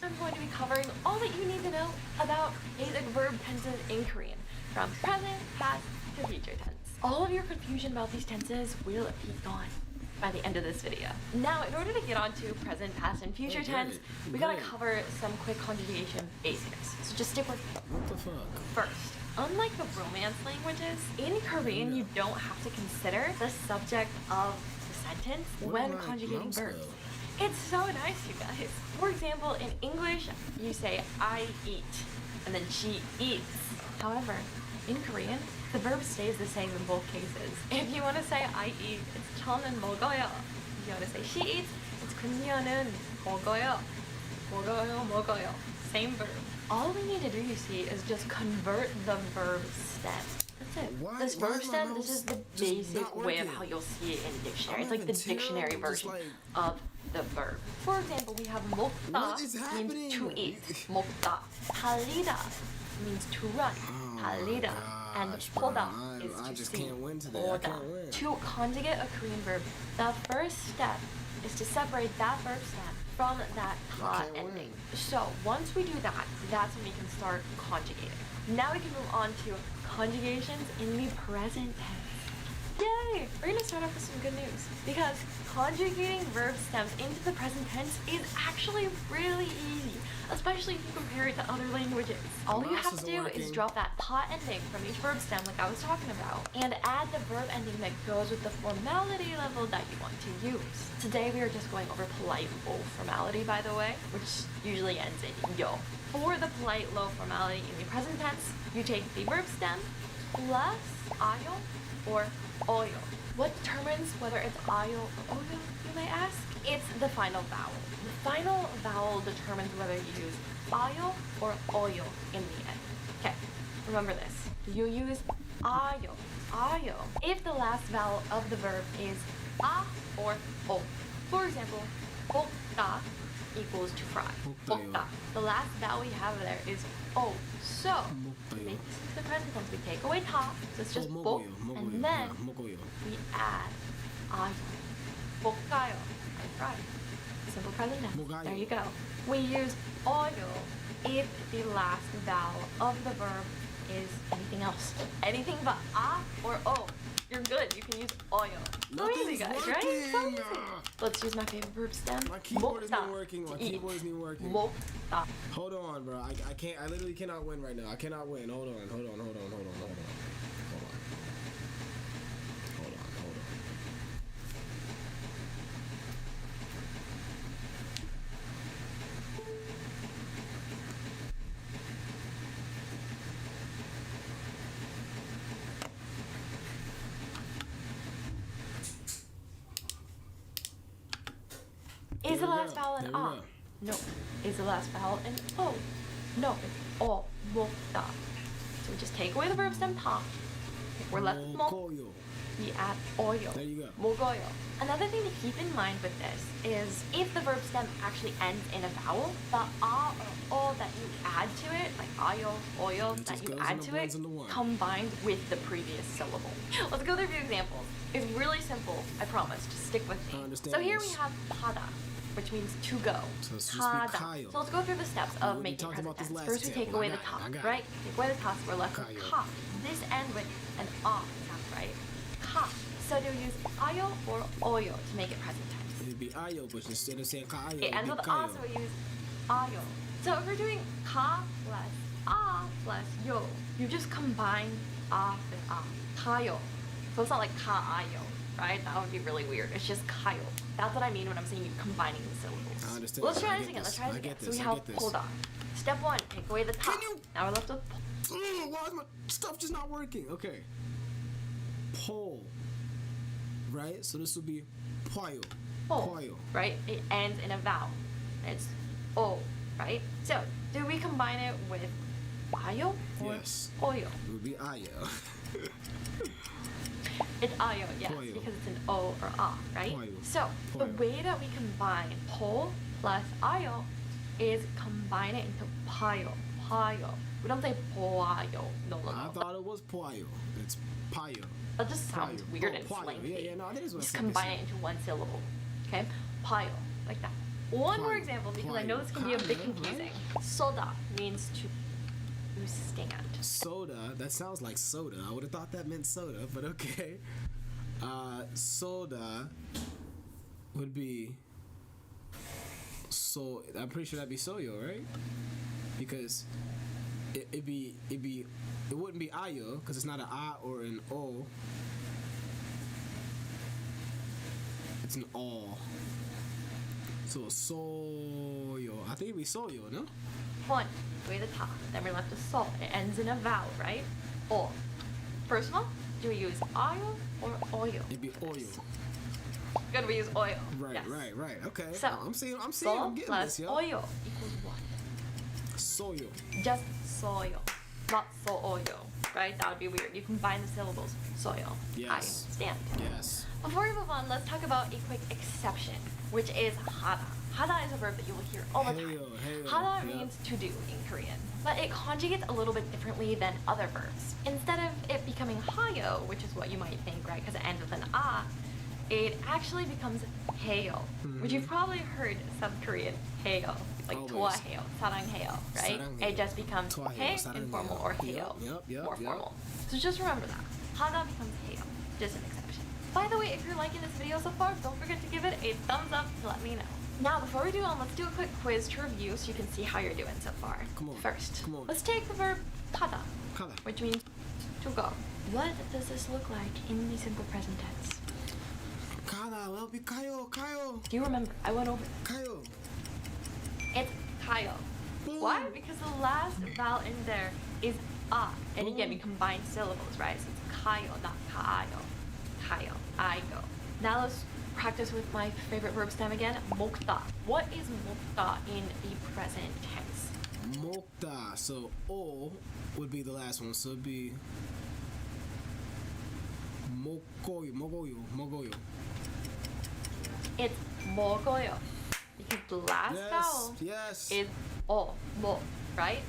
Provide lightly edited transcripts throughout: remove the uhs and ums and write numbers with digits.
I'm going to be covering all that you need to know about basic verb tenses in Korean, from present, past, to future tense. All of your confusion about these tenses will be gone by the end of this video. Now, in order to get onto present, past, and future tense, we gotta cover some quick conjugation basics. So just stick with me. What the fuck? First, unlike the Romance languages, in Korean you don't have to consider the subject of the sentence when conjugating verbs. It's so nice, you guys. For example, in English, you say I eat, and then she eats. However, in Korean, the verb stays the same in both cases. If you want to say I eat, it's 저는 먹어요. If you want to say she eats, it's 그녀는 먹어요. 먹어요, 먹어요. Same verb. All we need to do, you see, is just convert the verb stem. That's it. This verb stem, this is the basic way of how you'll see it in the dictionary. It's like the dictionary version of the verb. For example, we have 먹다 means to eat. 먹다. 달리다 means to run. 달리다. And 보다 is to see. 보다. To conjugate a Korean verb, the first step is to separate that verb stem from that ta ending. So once we do that, that's when we can start conjugating. Now we can move on to conjugations in the present tense. Yay! We're gonna start off with some good news, because conjugating verb stems into the present tense is actually really easy, especially if you compare it to other languages. All you have to do is drop that ta ending from each verb stem like I was talking about, and add the verb ending that goes with the formality level that you want to use. Today we are just going over polite low formality, by the way, which usually ends in yo. For the polite low formality in the present tense, you take the verb stem plus ayo or oyo. What determines whether it's ayo or oyo, you may ask? It's the final vowel. The final vowel determines whether you use ayo or oyo in the end. Okay, remember this. You use ayo, ayo, if the last vowel of the verb is a or o. For example, 볶다 equals to fry. 볶다. The last vowel you have there is o. So, to make this into the present tense, we take away ta, so it's just 볶, and then we add ayo. 볶아요. I fry. Simple present tense. There you go. We use oyo if the last vowel of the verb is anything else. Anything but a or o. You're good. You can use oyo. So easy, guys, right? So easy. Let's use my favorite verb stem. My keyboard isn't working. My keyboard isn't working. 먹다. Hold on, bro. I can't. I literally cannot win right now. I cannot win. Hold on. Hold on. Hold on. Hold on. Hold on. Hold on. Hold on. Hold on. Is the last vowel an a? No. Is the last vowel an o? No, it's o. 먹다. So we just take away the verb stem ta. We're left with 먹. We add oyo. There you go. 먹어요. Another thing to keep in mind with this is if the verb stem actually ends in a vowel, the a or o that you add to it, like ayo, oyo, that you add to it, combined with the previous syllable. Let's go through a few examples. It's really simple, I promise. Just stick with me. So here we have pada, which means to go. So So let's go through the steps of making present tense. First, we take away the ta, right? Take away the ta, so we're left with ka. This ends with an a sound, right? Ka. So do we use ayo or oyo to make it present tense? It'd be ayo, but instead of saying ka ayo, It ends with a, so we use ayo. So if we're doing ka plus a plus yo, you just combine a and a. Kayo. So it's not like ka ayo, right? That would be really weird. It's just kayo. That's what I mean when I'm saying you're combining the syllables. I understand. Let's try this again. Let's try this again. So we have poda. Step one, take away the ta. Now we're left with why is my stuff just not working? Okay. Pole. Right? So this would be poyo. poyo, right? It ends in a vowel. It's o, right? So do we combine it with ayo or oyo? It would be ayo. It's ayo, yes, Poyo. because it's an o or a, right? Poyo. So the Poyo. way that we combine po plus ayo is combine it into payo. Payo. We don't say poayo. No. I thought it was poyo. It's payo. That just sounds Payo. weird Oh, and payo. slangy. Yeah, no, that is what Just I was combine saying. it into one syllable. Okay? Payo. Like that. One more Kwayo, example because I know this can be a kwayo, bit confusing. Soda means to stand. Soda, that sounds like soda. I would have thought that meant soda, but okay. Soda would be so. I'm pretty sure that'd be soyo, right? Because it wouldn't be ayo because it's not an a or an o. It's an all. So soyo. I think it'd be soyo, no? One, with the ta. Then we're left with sol. It ends in a vowel, right? O. First of all, do we use ayo or oyo? It'd be oyo. Good, we use oyo. Right, Yes. right. Okay. So, I'm seeing. Sol I'm getting plus this, yo. oyo equals what? Soyo. Just soyo, not so oyo, right? That would be weird. You combine the syllables. Soyo. Yes. I stand. Yes. Before we move on, let's talk about a quick exception, which is hada. Hada is a verb that you will hear all the time. Heyo, Hada yeah. means to do in Korean, but it conjugates a little bit differently than other verbs. Instead of it becoming hayo, which is what you might think, right, because it ends with an a, it actually becomes heyo, which you've probably heard some Korean heyo, like Always. toaheyo, sarangheyo, right? Sarangheyo. It just becomes Toaheyo, he, sarangheyo. informal, or heyo, Yep, more yep. formal. So just remember that. Hada becomes heyo, just an exception. By the way, if you're liking this video so far, don't forget to give it a thumbs up to let me know. Now, before we do on, let's do a quick quiz to review so you can see how you're doing so far. Come on, First, come on. let's take the verb kada, Kada. which means to go. What does this look like in the simple present tense? Kada, well, be kayo. Do you remember? I went over it. Kayo. It's kayo. Boom. Why? Because the last vowel in there is a. And again, we combine syllables, right? So it's kayo, not kaayo. Kayo, I go. Now let's practice with my favorite verb stem again, mokta. What is mokta in the present tense? Mokta. So o would be the last one. So it'd be mogoyo. It's mogoyo. Because the last vowel Yes. is o, mo, right?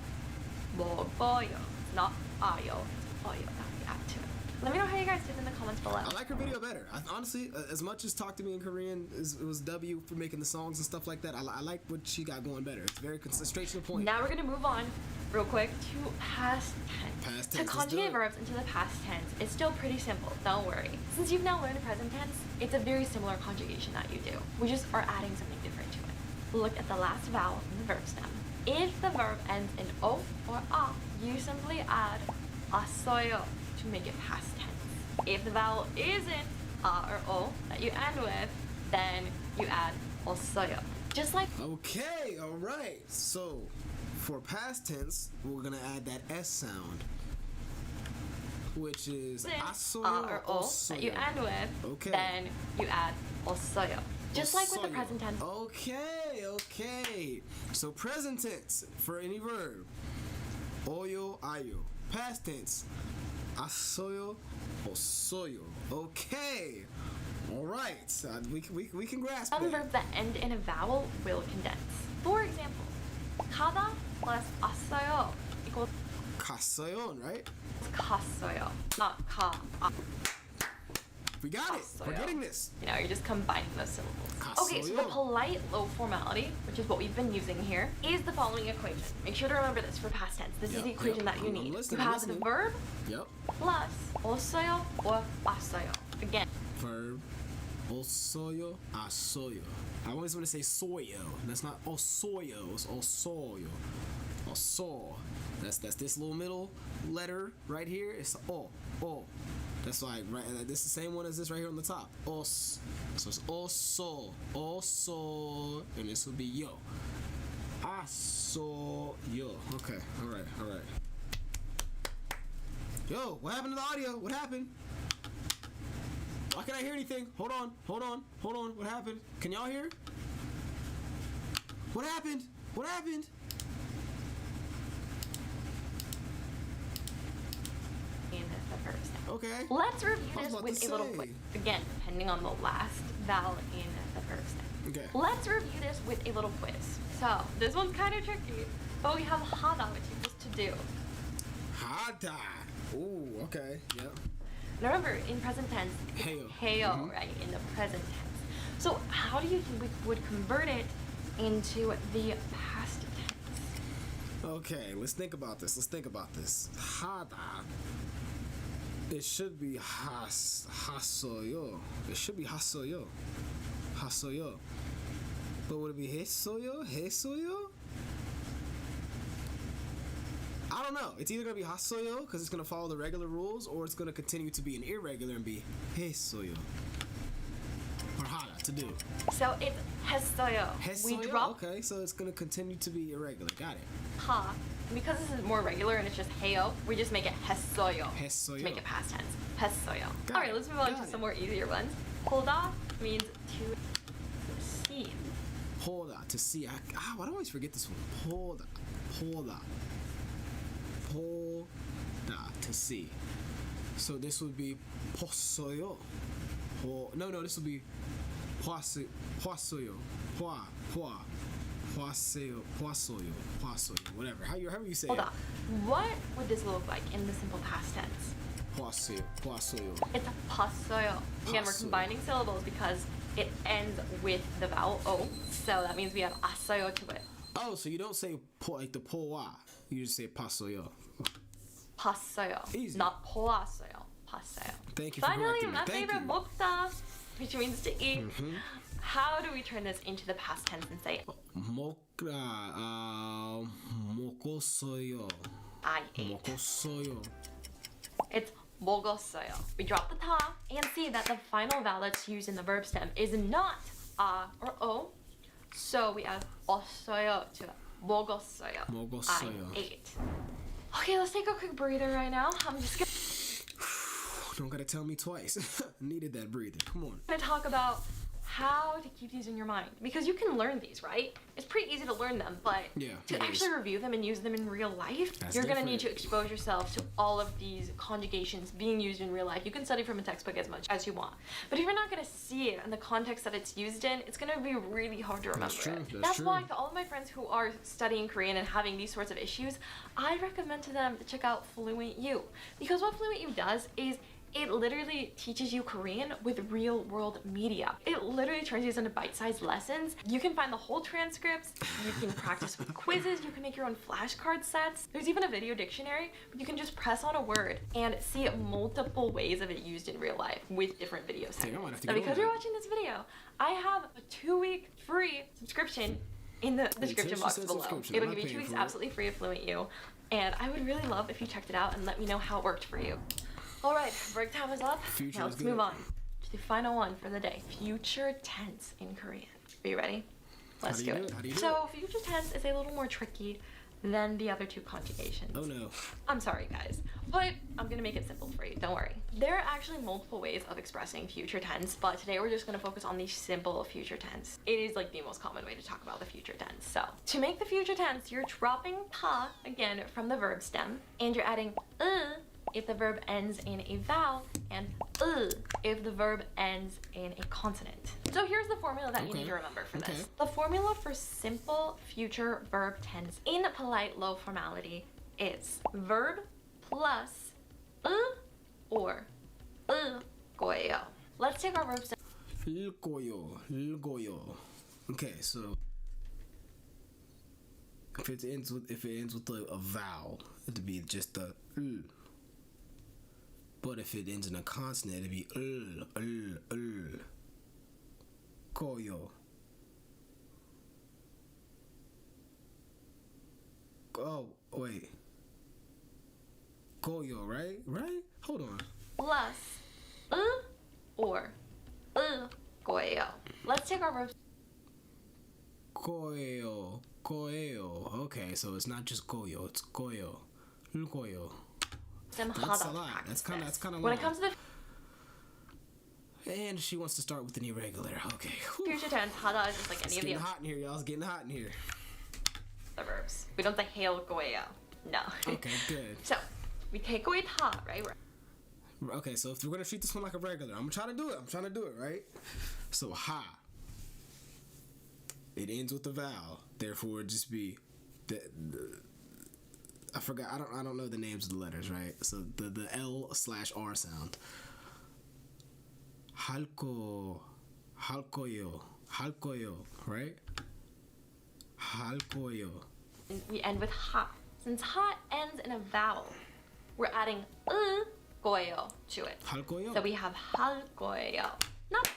Mogoyo. It's not ayo, it's oyo that we add to it. Let me know how you guys did in the comments below. I like her video better. Honestly, as much as Talk to Me in Korean it was W for making the songs and stuff like that, I like what she got going better. It's very straight to the point. Now we're gonna move on real quick to past tense. Past To tense, let's do conjugate it. verbs into the past tense, it's still pretty simple, don't worry. Since you've now learned present tense, it's a very similar conjugation that you do. We just are adding something different to it. Look at the last vowel in the verb stem. If the verb ends in o or a, you simply add asoyo to make it past tense. If the vowel isn't a or o that you end with, then you add osoyo. Just like Okay, all right. So, for past tense, we're gonna add that S sound, which is asoyo or o that you end with, Okay. then you add osoyo. Just like with the Osoyo. present tense. Okay. So present tense for any verb, oyo, ayo. Past tense, asoyo, osoyo. Okay. All right. We can grasp Some that. verbs that end in a vowel will condense. For example, kada plus asoyo equals Kasayon, right? kasoyo, not ka. We got it. We're Kasoyo. getting this. You know, you're just combining those syllables. Okay, so Kasoyo. the polite low formality, which is what we've been using here, is the following equation. Make sure to remember this for past tense. This is Yep, the equation yep. that you I'm need. listening, You I'm have the listening. verb Yep. plus osoyo or asoyo. Again, Verb, osoyo, asoyo. I always want to say soyo. That's not osoyo. It's osoyo. Oso. That's this little middle letter right here. It's o. That's like right. This is the same one as this right here on the top. Os. So it's oso, and this will be yo. Asoyo. Okay. All right. Yo, what happened to the audio? What happened? Why can't I hear anything? Hold on. What happened? Can y'all hear? What happened? in the verb stem. Okay. Let's review I was this about with to a little say. quick. Again, depending on the last vowel in the verb stem. Okay. Let's review this with a little quiz. So, this one's kind of tricky, but we have hada, which equals to do. Hada. Ooh, okay. Yep. Now remember, in present tense, Heyo. heyo, right? In the present tense. So, how do you think we would convert it into the past tense. Okay, let's think about this. Hada. It should be hasoyo. It should be hasoyo. Hasoyo. But would it be hesoyo? Hesoyo? I don't know. It's either going to be hasoyo because it's going to follow the regular rules, or it's going to continue to be an irregular and be hesoyo. Or hada, to do. So it's hesoyo. We Hesoyo? drop Okay, so it's going to continue to be irregular. Got it. ha. Because this is more regular and it's just heyo, we just make it hesoyo. Hesoyo. To make it past tense. Hesoyo. Got Alright, it. let's move on Got to it. some more easier ones. Hoda means to see. Hoda, to see. Why do I always forget this one? Hoda. Hoda. Hoda, to see. So this would be posoyo. No, this would be posoyo. Posoyo. Whatever. However you say Hold it. on. What would this look like in the simple past tense? Posoyo. It's pasoyo. Again, we're Pasoyo. combining syllables because it ends with the vowel o. So that means we add asoyo to it. Oh, so you don't say like the poa. You just say pasoyo. Pasoyo. Easy. Not poasoyo. Pasoyo. Thank you for Finally, correcting me. my Thank favorite you. mokta, which means to eat. How do we turn this into the past tense and say Mokosoyo. I ate? Mokosoyo. It's mogosoyo. We drop the ta and see that the final vowel that's used in the verb stem is not a or o. So we add osoyo to mogosoyo. Mogosoyo. I ate. Okay, let's take a quick breather right now. I'm just Don't gotta tell me twice. Needed that breather. Come on. gonna talk about how to keep these in your mind because you can learn these, right? It's pretty easy to learn them, but Yeah, to it actually is. review them and use them in real life, That's you're gonna need to different. expose yourself to all of these conjugations being used in real life. You can study from a textbook as much as you want, but if you're not gonna see it in the context that it's used in, it's gonna be really hard to remember true, it. that's That's why true. to all of my friends who are studying Korean and having these sorts of issues, I recommend to them to check out Fluent U because what Fluent U does is it literally teaches you Korean with real world media. It literally turns these into bite-sized lessons. You can find the whole transcripts, you can practice with quizzes, you can make your own flashcard sets. There's even a video dictionary, but you can just press on a word and see multiple ways of it used in real life with different video Dang, I might have segments. to So get because on you're that. watching this video, I have a 2-week free subscription in the description she box said below. subscription. It'll I'm give you not 2 paying weeks for it. absolutely free of Fluent U, and I would really love if you checked it out and let me know how it worked for you. All right, break time is up. Future Now is let's move good. on to the final one for the day. Future tense in Korean. Are you ready? Let's do you do do it. it? How do you do So future tense is a little more tricky than the other two conjugations. Oh no. I'm sorry, guys, but I'm gonna make it simple for you. Don't worry. There are actually multiple ways of expressing future tense, but today we're just gonna focus on the simple future tense. It is like the most common way to talk about the future tense. So to make the future tense, you're dropping ta again from the verb stem, and you're adding if the verb ends in a vowel, and if the verb ends in a consonant. So here's the formula that you Okay. need to remember for Okay. this. The formula for simple future verb tense in polite low formality is verb plus or 거예요. Let's take our verbs. Ilgoyo. Okay, so if it ends with a vowel, it'd be just a l. But if it ends in a consonant, it'd be l. Koyo. Oh wait. Koyo, right? Right? Hold on. Plus or 거예요. Let's take our verbs. Koyo. Okay, so it's not just koyo, it's koyo. Koyo. Them That's hada a lot. practice That's this. kinda When it long. comes to the And she wants to start with an irregular. Okay. Whew. future tense, hada is just like It's any of getting the hot in here, y'all. It's getting hot in here. other verbs. We don't say hail 거예요. No. Okay, good. So we take away ta, right? Okay, so if we're gonna treat this one like a regular, I'm trying to do it, right? So ha. It ends with a vowel, therefore it just be the I forgot. I don't know the names of the letters, right? So the L/R sound. Halkoyo, right? 할 거예요. We end with ha. Since ha ends in a vowel, we're adding 거예요 to it. 할 거예요. So we have 할 거예요. Not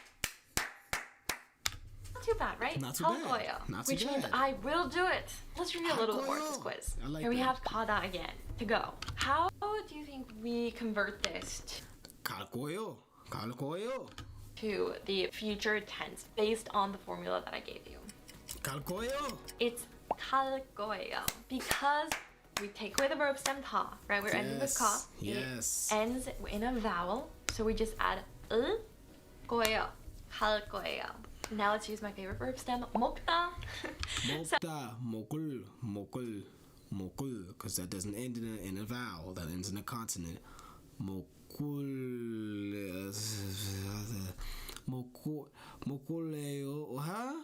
too bad, right? Not too 할 bad. 거예요, Not too which means bad. I will do it. Let's review a little bit more of this 거예요. quiz. I like Here we that. have 가다 again to go. How do you think we convert this 갈 거예요. 갈 거예요. to the future tense based on the formula that I gave you? 갈 거예요. It's 갈 거예요 because we take away the verb stem 다, right? We're ending with ka. Yes. It ends in a vowel, so we just add 거예요. 갈 거예요. Now let's use my favorite verb stem, 먹다. 먹다, 먹을, because that doesn't end in a vowel. That ends in a consonant. 먹을래요, huh?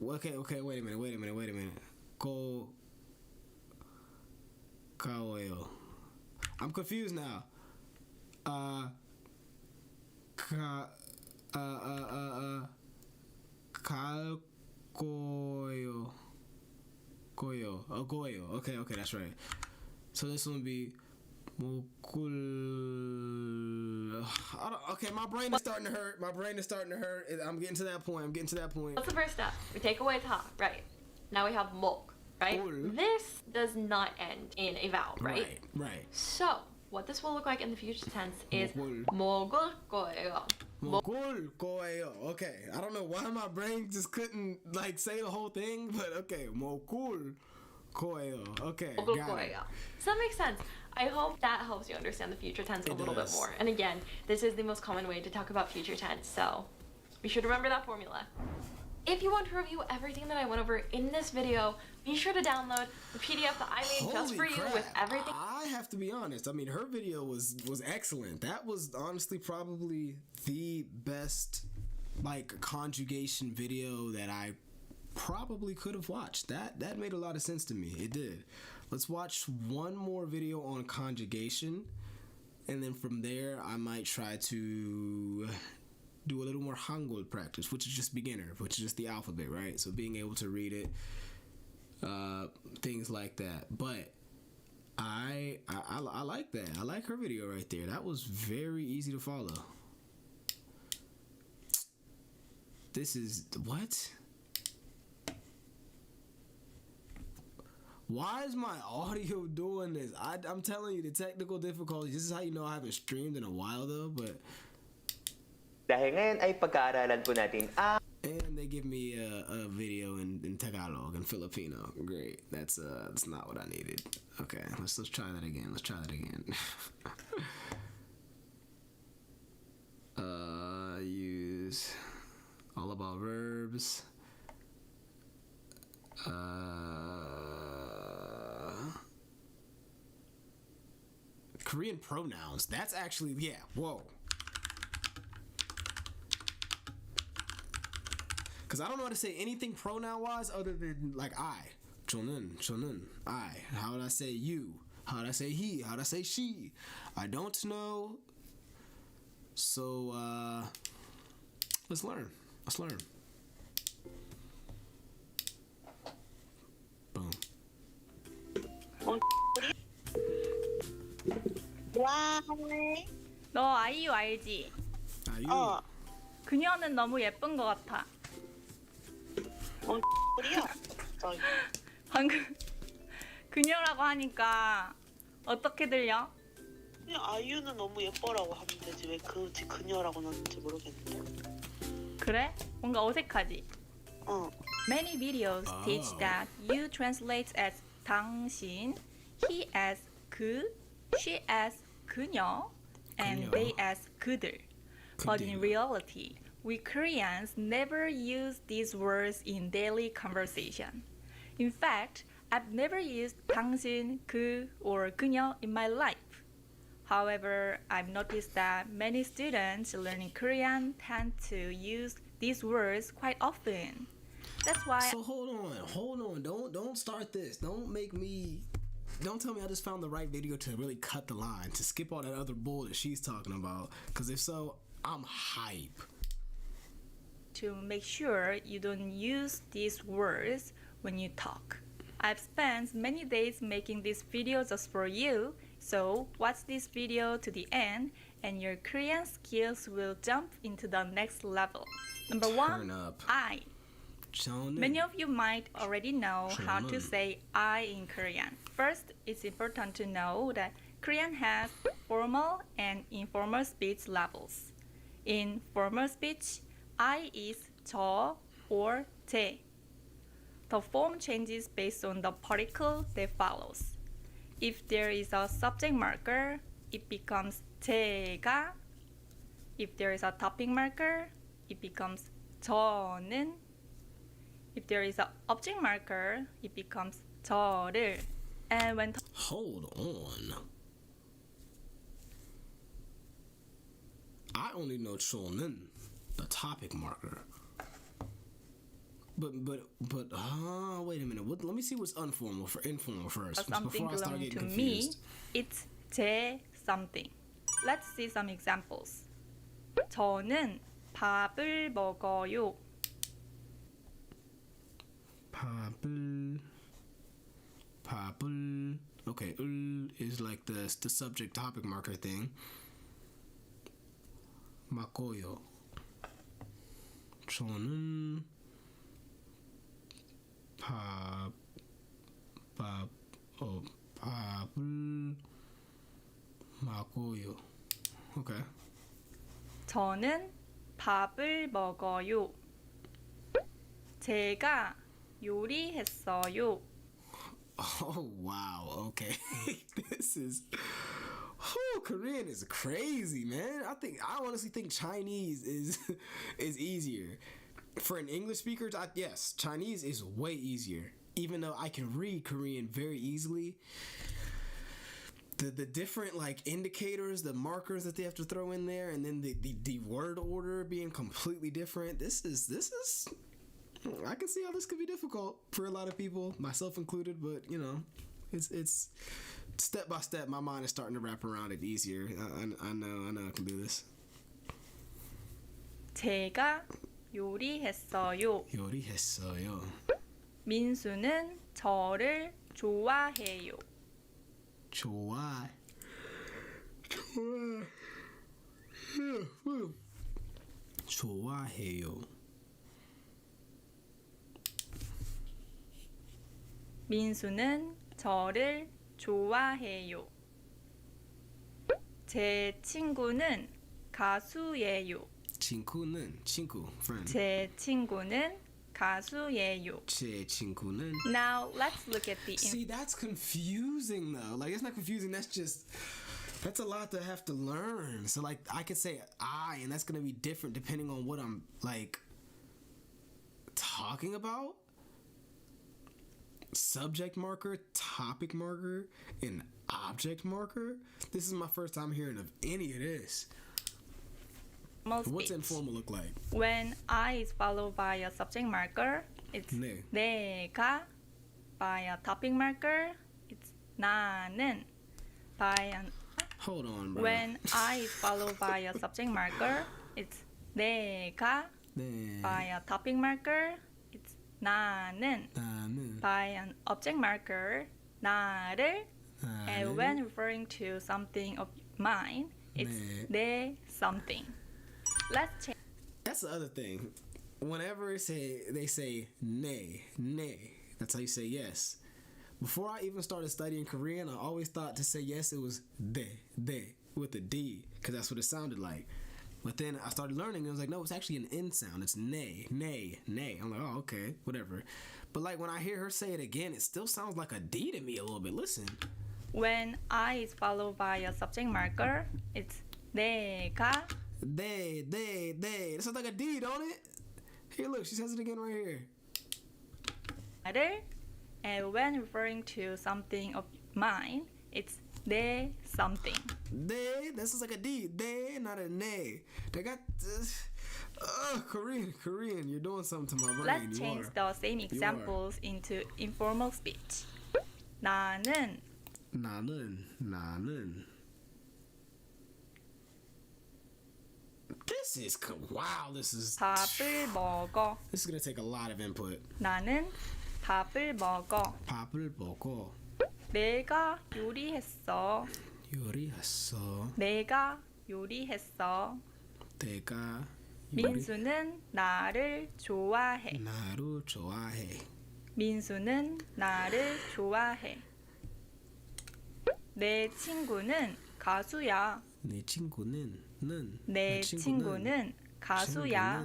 Okay, wait a minute. 가워요. I'm confused now. 갈 거예요. 거예요. Okay, that's right. So this one would be okay, my brain is starting to hurt. I'm getting to that point. What's the first step? We take away ta, right? Now we have 먹, right? This does not end in a vowel, right? Right. So what this will look like in the future tense is 먹을. 먹을 거예요. 먹을 거예요. Okay, I don't know why my brain just couldn't like say the whole thing, but okay, 먹을 거예요. Okay, 먹을 got it. 거예요. So that makes sense. I hope that helps you understand the future tense a little bit does. more. And again, this is the most common way to talk about future tense, so be sure to remember that formula. If you want to review everything that I went over in this video, be sure to download the PDF that I made just Holy for you crap. with everything. I have to be honest. I mean, her video was excellent. That was honestly probably the best like conjugation video that I probably could have watched. That made a lot of sense to me. It did. Let's watch one more video on conjugation, and then from there I might try to do a little more Hangul practice, which is just beginner, which is just the alphabet, right? So being able to read it, things like that. But I like that. I like her video right there. That was very easy to follow. This is what? Why is my audio doing this? I'm telling you, the technical difficulties. This is how you know I haven't streamed in a while, though. But Dahil ngayon ay pag-aaralan po natin ang and they give me a video in Tagalog and Filipino. Great. That's not what I needed. Okay, let's try that again. Use all about verbs. Korean pronouns. That's actually, yeah, whoa. Because I don't know how to say anything pronoun-wise other than, like, I. 저는, I. How would I say you? How would I say he? How would I say she? I don't know. So, let's learn. Boom. 와, 너 아이유 알지? you. 그녀는 너무 예쁜 것 같아. 뭔 소리야? 방금 그녀라고 하니까 어떻게 들려? 그냥 아이유는 너무 예뻐라고 하면 되지 왜 굳이 그녀라고 넣는지 모르겠는데. 그래? 뭔가 어색하지? 어. Many videos teach that you translate as 당신, he as 그, she as 그녀, and 그녀. they as 그들. But in 그들. reality, we Koreans never use these words in daily conversation. In fact, I've never used 당신, 그, or 그녀 in my life. However, I've noticed that many students learning Korean tend to use these words quite often. That's why So hold on. Don't start this. Don't tell me I just found the right video to really cut the line, to skip all that other bull that she's talking about. Because if so, I'm hype. to make sure you don't use these words when you talk. I've spent many days making this video just for you, so watch this video to the end and your Korean skills will jump into the next level. Number Turn 1, up. I. 저는 Many of you might already know how to 저는. say I in Korean. First, it's important to know that Korean has formal and informal speech levels. In formal speech, I is 저 or 제. The form changes based on the particle that follows. If there is a subject marker, it becomes 제가. If there is a topic marker, it becomes 저는. If there is an object marker, it becomes 저를. And when Hold on. I only know 저는, the topic marker. But wait a minute. Let me see what's informal first. something before I start belonging getting to me, confused. it's 제 something. Let's see some examples. 저는 밥을 먹어요. 밥을. Okay, is like the subject topic marker thing. 먹어요. 저는 밥을 먹어요. Okay. 저는 밥을 먹어요. 제가 요리했어요. Oh wow, okay. This is Korean is crazy, man. I honestly think Chinese is easier. For an English speaker, yes, Chinese is way easier. Even though I can read Korean very easily, the different like indicators, the markers that they have to throw in there, and then the word order being completely different. This is I can see how this could be difficult for a lot of people, myself included, but you know, it's step by step. My mind is starting to wrap around it easier. I know I can do this. 제가 요리했어요. 요리했어요. 민수는 저를 좋아해요. 좋아해요. 민수는 저를 좋아해요. 제 친구는 가수예요. 친구, friend. 제 친구는 가수예요. 제 친구는. Now let's look at the See, that's confusing though. Like, it's not confusing. That's a lot to have to learn. So like, I could say I, and that's gonna be different depending on what I'm like talking about. Subject marker, topic marker, and object marker. This is my first time hearing of any of this. What's informal look like? When I is followed by a subject marker, it's 네. 내가. By a topic marker, it's 나는. By an Hold on, bro. When I is followed by a subject marker, it's 내가. 네. By a topic marker, it's 나는. 나는. By an object marker, 나를. And when referring to something of mine, it's 내 something. Let's change. That's the other thing. Whenever they say ne, that's how you say yes. Before I even started studying Korean, I always thought to say yes it was de with a D, because that's what it sounded like. But then I started learning and it was like, no, it's actually an N sound. It's ne. I'm like, oh, okay, whatever. But like when I hear her say it again, it still sounds like a D to me a little bit. Listen. When I is followed by a subject marker, it's 내가. They. It sounds like a D, don't it? Here, look, she says it again right here. 나를. And when referring to something of mine, it's 내 something. They, that sounds like a D. They, not a ne. They got Korean. You're doing something to my brain. Let's change the same examples into informal speech. 나는. This is 밥을 먹어. This is gonna take a lot of input. 나는 밥을 먹어. 밥을 먹어. 내가 요리했어. 요리했어. 내가 요리했어. 내가 민수는 나를 좋아해. 나를 좋아해. 민수는 나를 좋아해. 내 친구는 가수야. 내 친구는 내 친구는 가수야.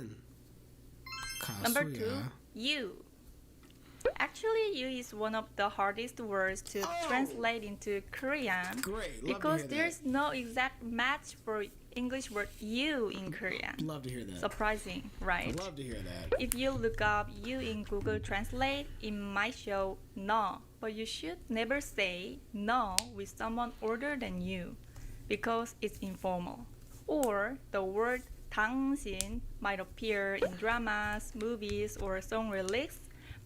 Number 2, 가수야. you. Actually, you is one of the hardest words to translate into Korean Great. Love because to hear there's no exact match for English word you in Korean. that. Love to hear that. Surprising, right? Love to hear that. If you look up you in Google Translate, it might show no, but you should never say no with someone older than you because it's informal. Or the word 당신 might appear in dramas, movies, or song lyrics,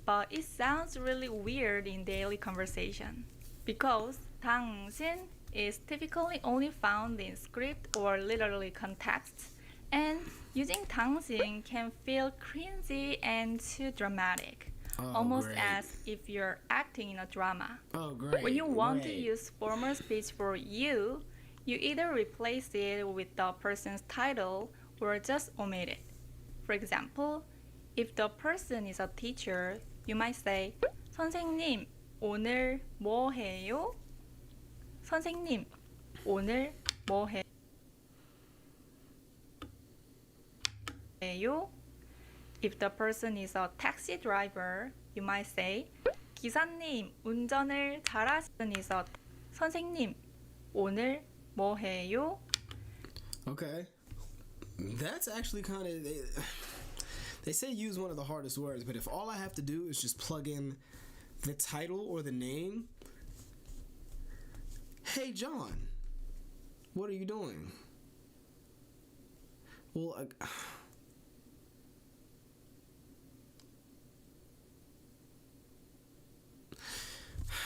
but it sounds really weird in daily conversation because 당신 is typically only found in script or literary contexts, and using 당신 can feel cringy and too dramatic, almost great. as if you're acting in a drama. Oh, great. When you want to great. use formal speech for you either replace it with the person's title or just omit it. For example, if the person is a teacher, you might say, 선생님, 오늘 뭐 해요? 선생님, 오늘 뭐 해요? If the person is a taxi driver, you might say, 기사님, 운전을 잘하시는 선생님, 오늘 뭐 해요? Okay. That's actually kind of. They say use one of the hardest words, but if all I have to do is just plug in the title or the name. Hey, John. What are you doing? Well,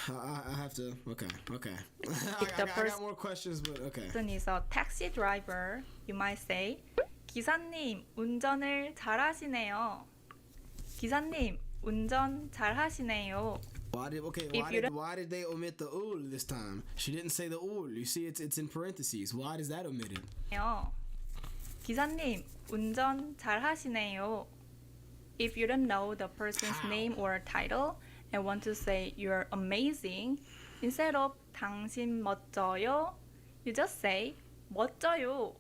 I have to. Okay. I got more questions, but okay. Person is a taxi driver, you might say, 기사님, 운전을 잘하시네요. 기사님, 운전 잘하시네요. Why did they omit the ul this time? She didn't say the ul. You see, it's in parentheses. Why is that omitted? 기사님, 운전 잘하시네요. If you don't know the person's name or title and want to say you're amazing, instead of 당신 멋져요, you just say 멋져요.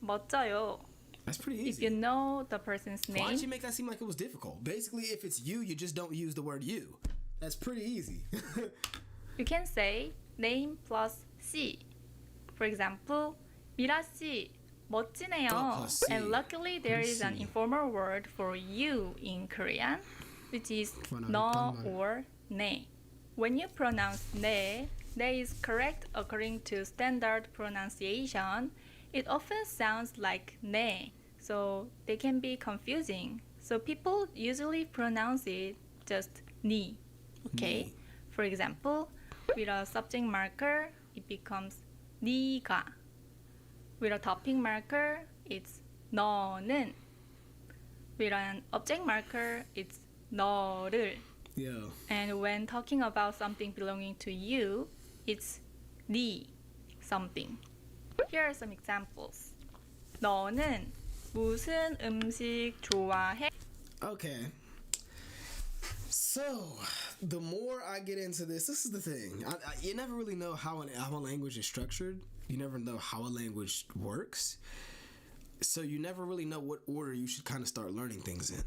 멋져요. That's pretty easy. If you know the person's name, Why'd you make that seem like it was difficult? Basically, if it's you just don't use the word you. That's pretty easy. you can say name plus C. For example, 미라 씨, 멋지네요. plus C. And luckily there is an C. informal word for you in Korean, which is 너 or 네. When you pronounce 네 is correct according to standard pronunciation. It often sounds like 네, so they can be confusing. So people usually pronounce it just 니. Okay? 니. For example, with a subject marker, it becomes 니가. With a topic marker, it's 너는. With an object marker, it's 너를. Yeah. And when talking about something belonging to you, it's 네 something. Here are some examples. 너는 무슨 음식 좋아해? Okay. So, the more I get into this is the thing. You never really know how a language is structured. You never know how a language works. So you never really know what order you should kind of start learning things in.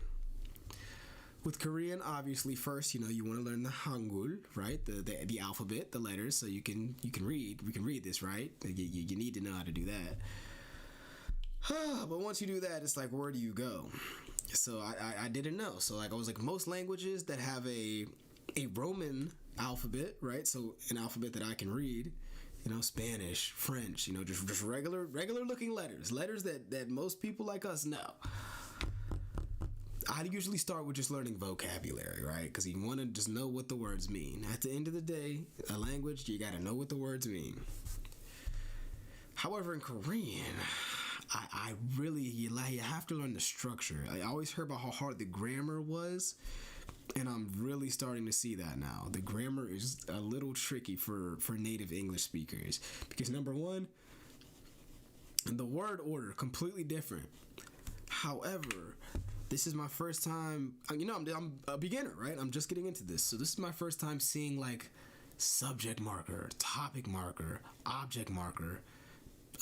With Korean, obviously, first, you want to learn the Hangul, right? The alphabet, the letters, so you can read. We can read this, right? You need to know how to do that. But once you do that, it's like, where do you go? So I didn't know. So like I was like, most languages that have a Roman alphabet, right? So an alphabet that I can read, Spanish, French, just regular looking letters that most people like us know. I usually start with just learning vocabulary, right? Because you want to just know what the words mean. At the end of the day, a language, you got to know what the words mean. However, in Korean, you have to learn the structure. I always heard about how hard the grammar was And I'm really starting to see that now. The grammar is a little tricky for native English speakers because number one, the word order completely different. However, this is my first time. I'm a beginner, right? I'm just getting into this, so this is my first time seeing like subject marker, topic marker, object marker,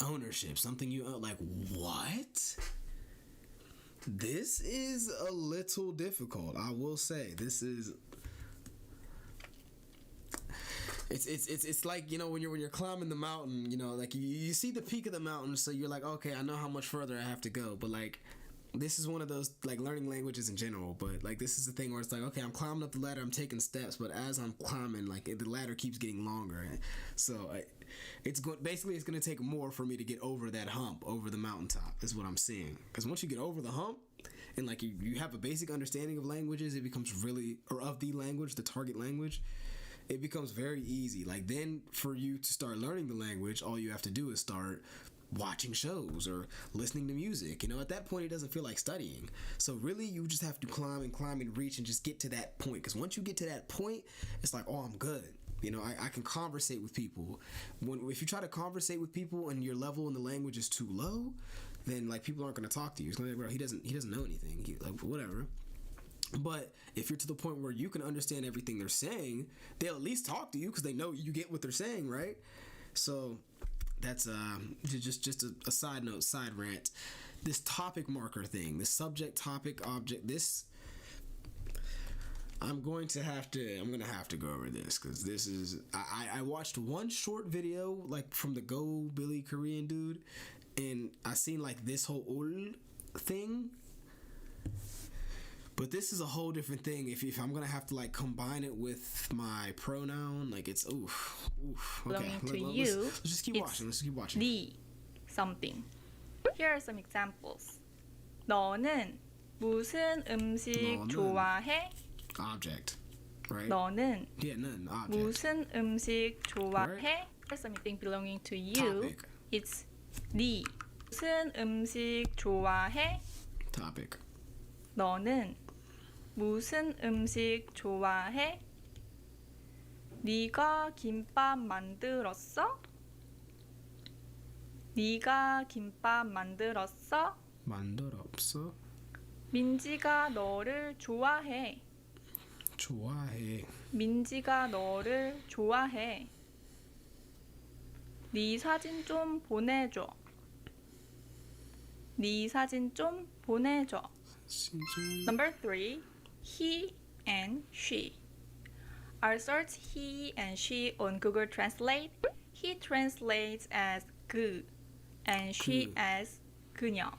ownership. Something you like. What? This is a little difficult. I will say this is. It's like, you know, when you're climbing the mountain, you know, like you see the peak of the mountain, so you're like, okay, I know how much further I have to go, but like this is one of those, like, learning languages in general, but like this is the thing where it's like, okay, I'm climbing up the ladder, I'm taking steps, but as I'm climbing, like the ladder keeps getting longer, so it's going to take more for me to get over that hump, over the mountaintop, is what I'm seeing. Because once you get over the hump and like you have a basic understanding of languages, it becomes really, or of the language, the target language, it becomes very easy. Like then for you to start learning the language, all you have to do is start watching shows or listening to music. You know, at that point it doesn't feel like studying. So really you just have to climb and reach and just get to that point. Because once you get to that point, it's like, oh, I'm good. You know, I can conversate with people. If you try to conversate with people and your level in the language is too low, then like people aren't going to talk to you. It's going to be, bro, he doesn't know anything. Like whatever. But if you're to the point where you can understand everything they're saying, they'll at least talk to you because they know you get what they're saying, right? So that's just a side note, side rant. This topic marker thing, this subject, topic, object, this, I'm gonna have to go over this because this is, I watched one short video like from the Go Billy Korean dude, and I seen like this whole ul thing. But this is a whole different thing. If I'm gonna have to like combine it with my pronoun, like it's oof. Okay, let's just keep watching. Let's keep watching. The something. Here are some examples. 너는 무슨 음식 좋아해? Object, right? 너는 Yeah, none. Object. 무슨 음식 좋아해? Right. Here's something belonging to you. Topic. It's 네. 무슨 음식 좋아해? Topic. 너는 무슨 음식 좋아해? 네가 김밥 만들었어? 네가 김밥 만들었어? 만들었어? 민지가 너를 좋아해. 좋아해. 민지가 너를 좋아해. 네 사진 좀 보내줘. 네 사진 좀 보내줘. Number 3, he and she. I'll search he and she on Google Translate. He translates as 그 and she as 그녀.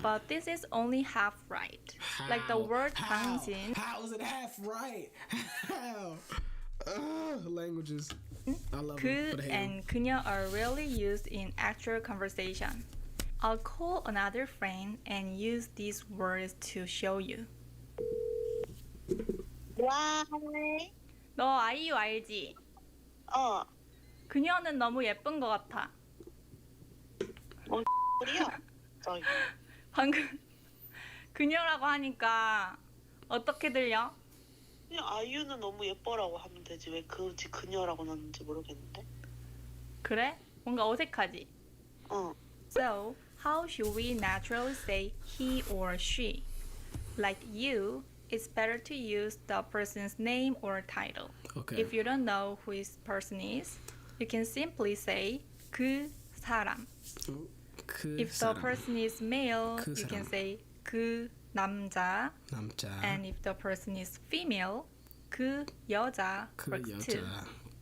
But this is only half right. Like the word 당신. How is it half right? How? Languages. I love 그 them, but I hate and 그녀 are rarely used in actual conversation. I'll call another friend and use these words to show you. 와. 너 아이유 알지? 어. 그녀는 너무 예쁜 것 같아. 소리야? 저기. 방금 그녀라고 하니까 어떻게 들려? 그냥 아이유는 너무 예뻐라고 하면 되지 왜 그지 그녀라고 넣는지 모르겠는데. 그래? 뭔가 어색하지? 어. So, how should we naturally say he or she? Like you, it's better to use the person's name or title. Okay. If you don't know who this person is, you can simply say 그 사람. 그 If the person is male, 그 you can 사람. say 그 남자. 남자. And if the person is female, 그 여자 그 works 여자. too.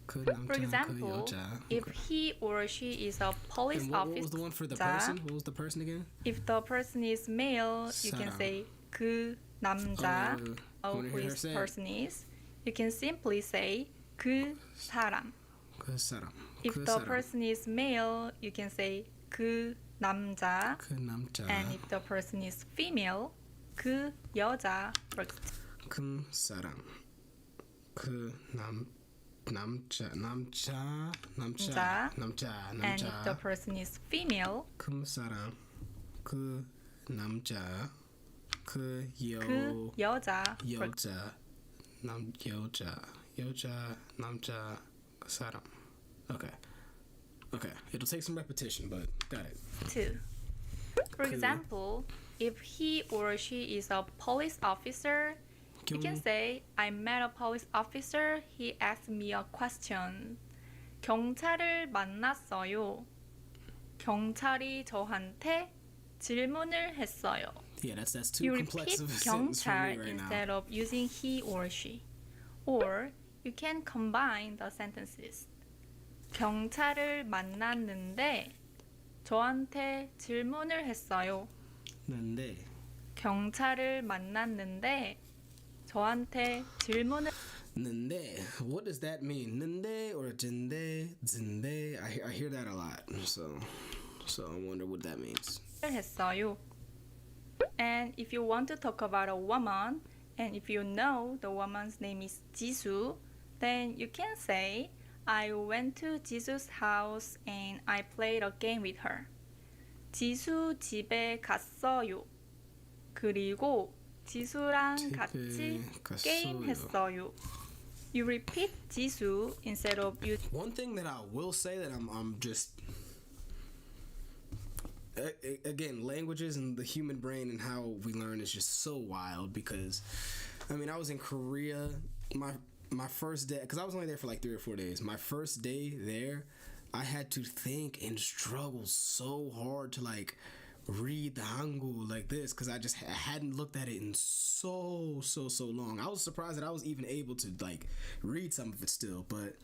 그 For 남자. example, 그 여자. if he or she is a police And what officer, was the one for the person? What was the person again? if the person is male, you can 사람. say 그 남자. wanna Who hear her this say it? person is, you can simply say 그 사람. 그 사람. If 그 the 사람. person is male, you can say 그 남자. 그 남자. And if the person is female, 그 여자 works. 그 사람. 그 남자. And if the person is female, 그 사람. 그 남자. 그 그 여자 works. 여자. 여자, 남자, 사람. Okay. It'll take some repetition, but got it. 2. For example, if he or she is a police officer, you can say, I met a police officer. He asked me a question. 경찰을 만났어요. 경찰이 저한테 질문을 했어요. Yeah, that's too You complex repeat of a sentence for 경찰 me right instead now. of using he or she. Or you can combine the sentences. 경찰을 만났는데 저한테 질문을 했어요. 는데. 경찰을 만났는데 저한테 질문을 Nende. What does that mean? Nende or jinde? Zinde? I hear that a lot. So I wonder what that means. 했어요. And if you want to talk about a woman, and if you know the woman's name is 지수, then you can say, I went to 지수's house and I played a game with her. 지수 집에 갔어요. 그리고 지수랑 같이 게임했어요. You repeat 지수 instead of you. One thing that I will say that I'm just again, languages and the human brain and how we learn is just so wild because I mean, I was in Korea my first day, because I was only there for like 3 or 4 days. My first day there, I had to think and struggle so hard to like read the Hangul like this because I just hadn't looked at it in so long. I was surprised that I was even able to like read some of it still, but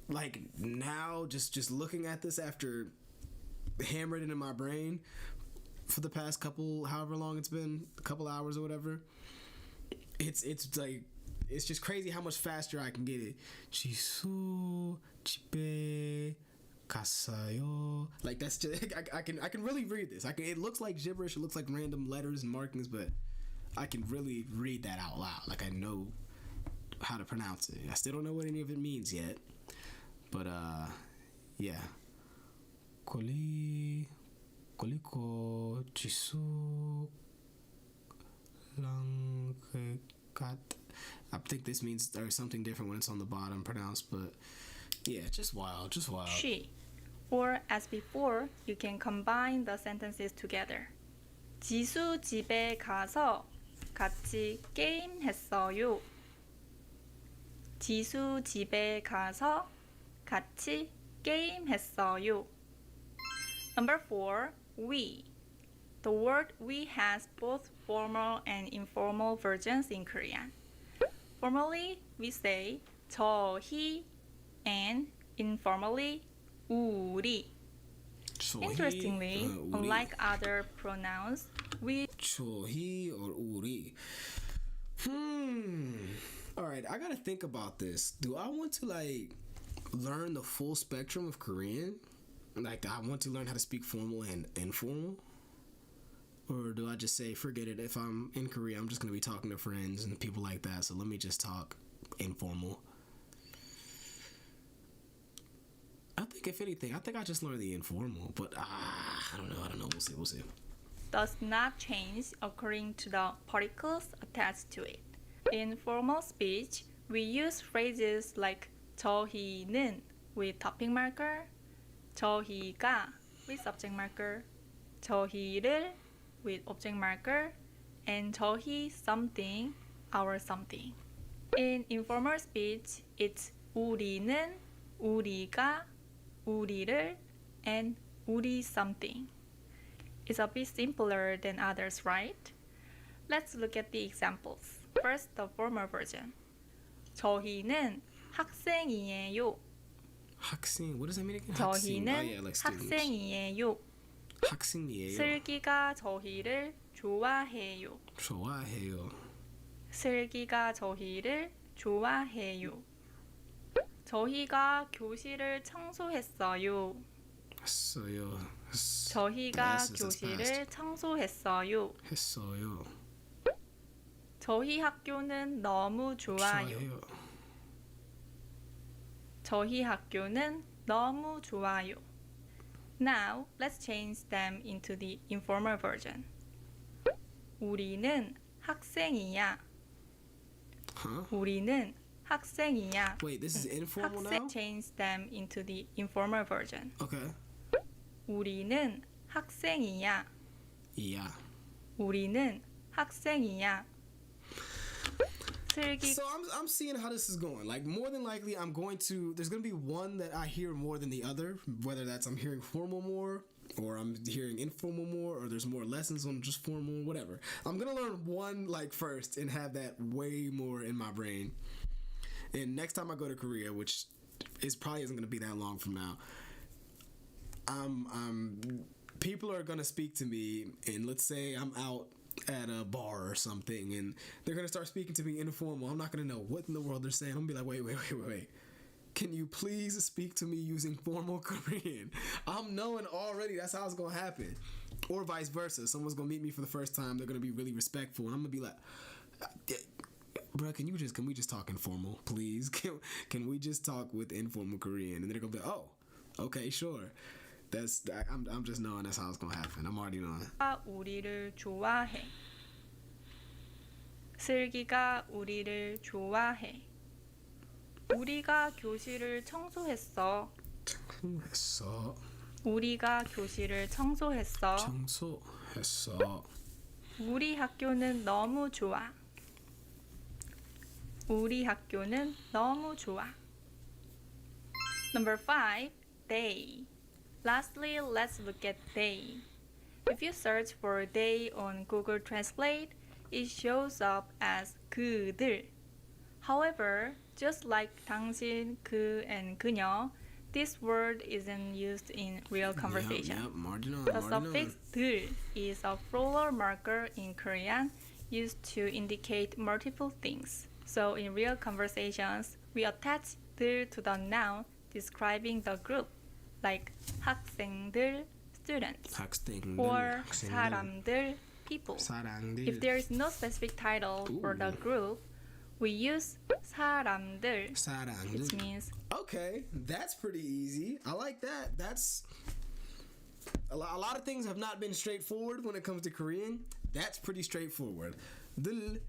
like now just looking at this after hammering it in my brain for the past however long it's been, a couple hours or whatever, it's like it's just crazy how much faster I can get it. 지수 집에 갔어요. Like that's just I can really read this. It looks like gibberish, it looks like random letters and markings, but I can really read that out loud. Like I know how to pronounce it. I still don't know what any of it means yet. But yeah. Koliko 지수 랑kat. I think this means there's something different when it's on the bottom pronounced, but yeah, just wild. She. Or as before, you can combine the sentences together. 지수 집에 가서 같이 게임했어요. 지수 집에 가서 같이 게임했어요. Number 4, we. The word we has both formal and informal versions in Korean. Formally, we say 저희 and informally 우리. Interestingly, unlike other pronouns, we 저희 or 우리. Alright, I gotta think about this. Do I want to like learn the full spectrum of Korean? Like I want to learn how to speak formal and informal? Or do I just say, forget it, if I'm in Korea, I'm just going to be talking to friends and people like that, so let me just talk informal. I think if anything, I just learned the informal, but I don't know, we'll see. does not change according to the particles attached to it. In formal speech, we use phrases like 저희는 with topic marker, 저희가 with subject marker, 저희를 with object marker, and 저희 something, our something. In informal speech, it's 우리는, 우리가, 우리를, and 우리 something. It's a bit simpler than others, right? Let's look at the examples. First, the formal version. 저희는 학생이에요. 학생, what does that mean again? 저희는 like students. 학생이에요. 학생이에요. 슬기가 저희를 좋아해요. 좋아해요. 슬기가 저희를 좋아해요. 저희가 교실을 청소했어요. 했어요. 저희가 교실을 청소했어요. 했어요. 저희 학교는 너무 좋아요. 저희 학교는 너무 좋아요. Now, let's change them into the informal version. 우리는 학생이야. 우리는 학생이야. Wait, this is informal 학생 now? change them into the informal version. Okay. 우리는 학생이야. Yeah. 우리는 학생이야. 슬기 So I'm seeing how this is going. Like more than likely there's gonna be one that I hear more than the other, whether that's I'm hearing formal more or I'm hearing informal more or there's more lessons on just formal, whatever. I'm gonna learn one like first and have that way more in my brain. And next time I go to Korea, which probably isn't gonna be that long from now, people are gonna speak to me and let's say I'm out at a bar or something and they're gonna start speaking to me informal. I'm not gonna know what in the world they're saying. I'm gonna be like, wait. Can you please speak to me using formal Korean? I'm knowing already that's how it's gonna happen. Or vice versa. Someone's gonna meet me for the first time. They're gonna be really respectful, and I'm gonna be like, "Bro, can we just talk informal, please? Can we just talk with informal Korean?" And they're gonna be like, "Oh, okay, sure." I'm just knowing that's how it's gonna happen. I'm already knowing. 우리를 좋아해. 슬기가 우리를 좋아해. 우리가 교실을 청소했어. 청소했어. 우리가 교실을 청소했어. 청소했어. 우리 학교는 너무 좋아. 우리 학교는 너무 좋아. Number 5, they. Lastly, let's look at they. If you search for they on Google Translate, it shows up as 그들. However, just like 당신, 그, and 그녀, this word isn't used in real conversation. Yep, marginal. The suffix 들 is a floral marker in Korean used to indicate multiple things. So in real conversations, we attach 들 to the noun describing the group, like 학생들, students, 학생들, or 학생들. 사람들, people. 사람들. If there is no specific title for the group, we use 사람들, 사람들. which means Okay, that's pretty easy. I like that. That's a lot of things have not been straightforward when it comes to Korean. That's pretty straightforward. The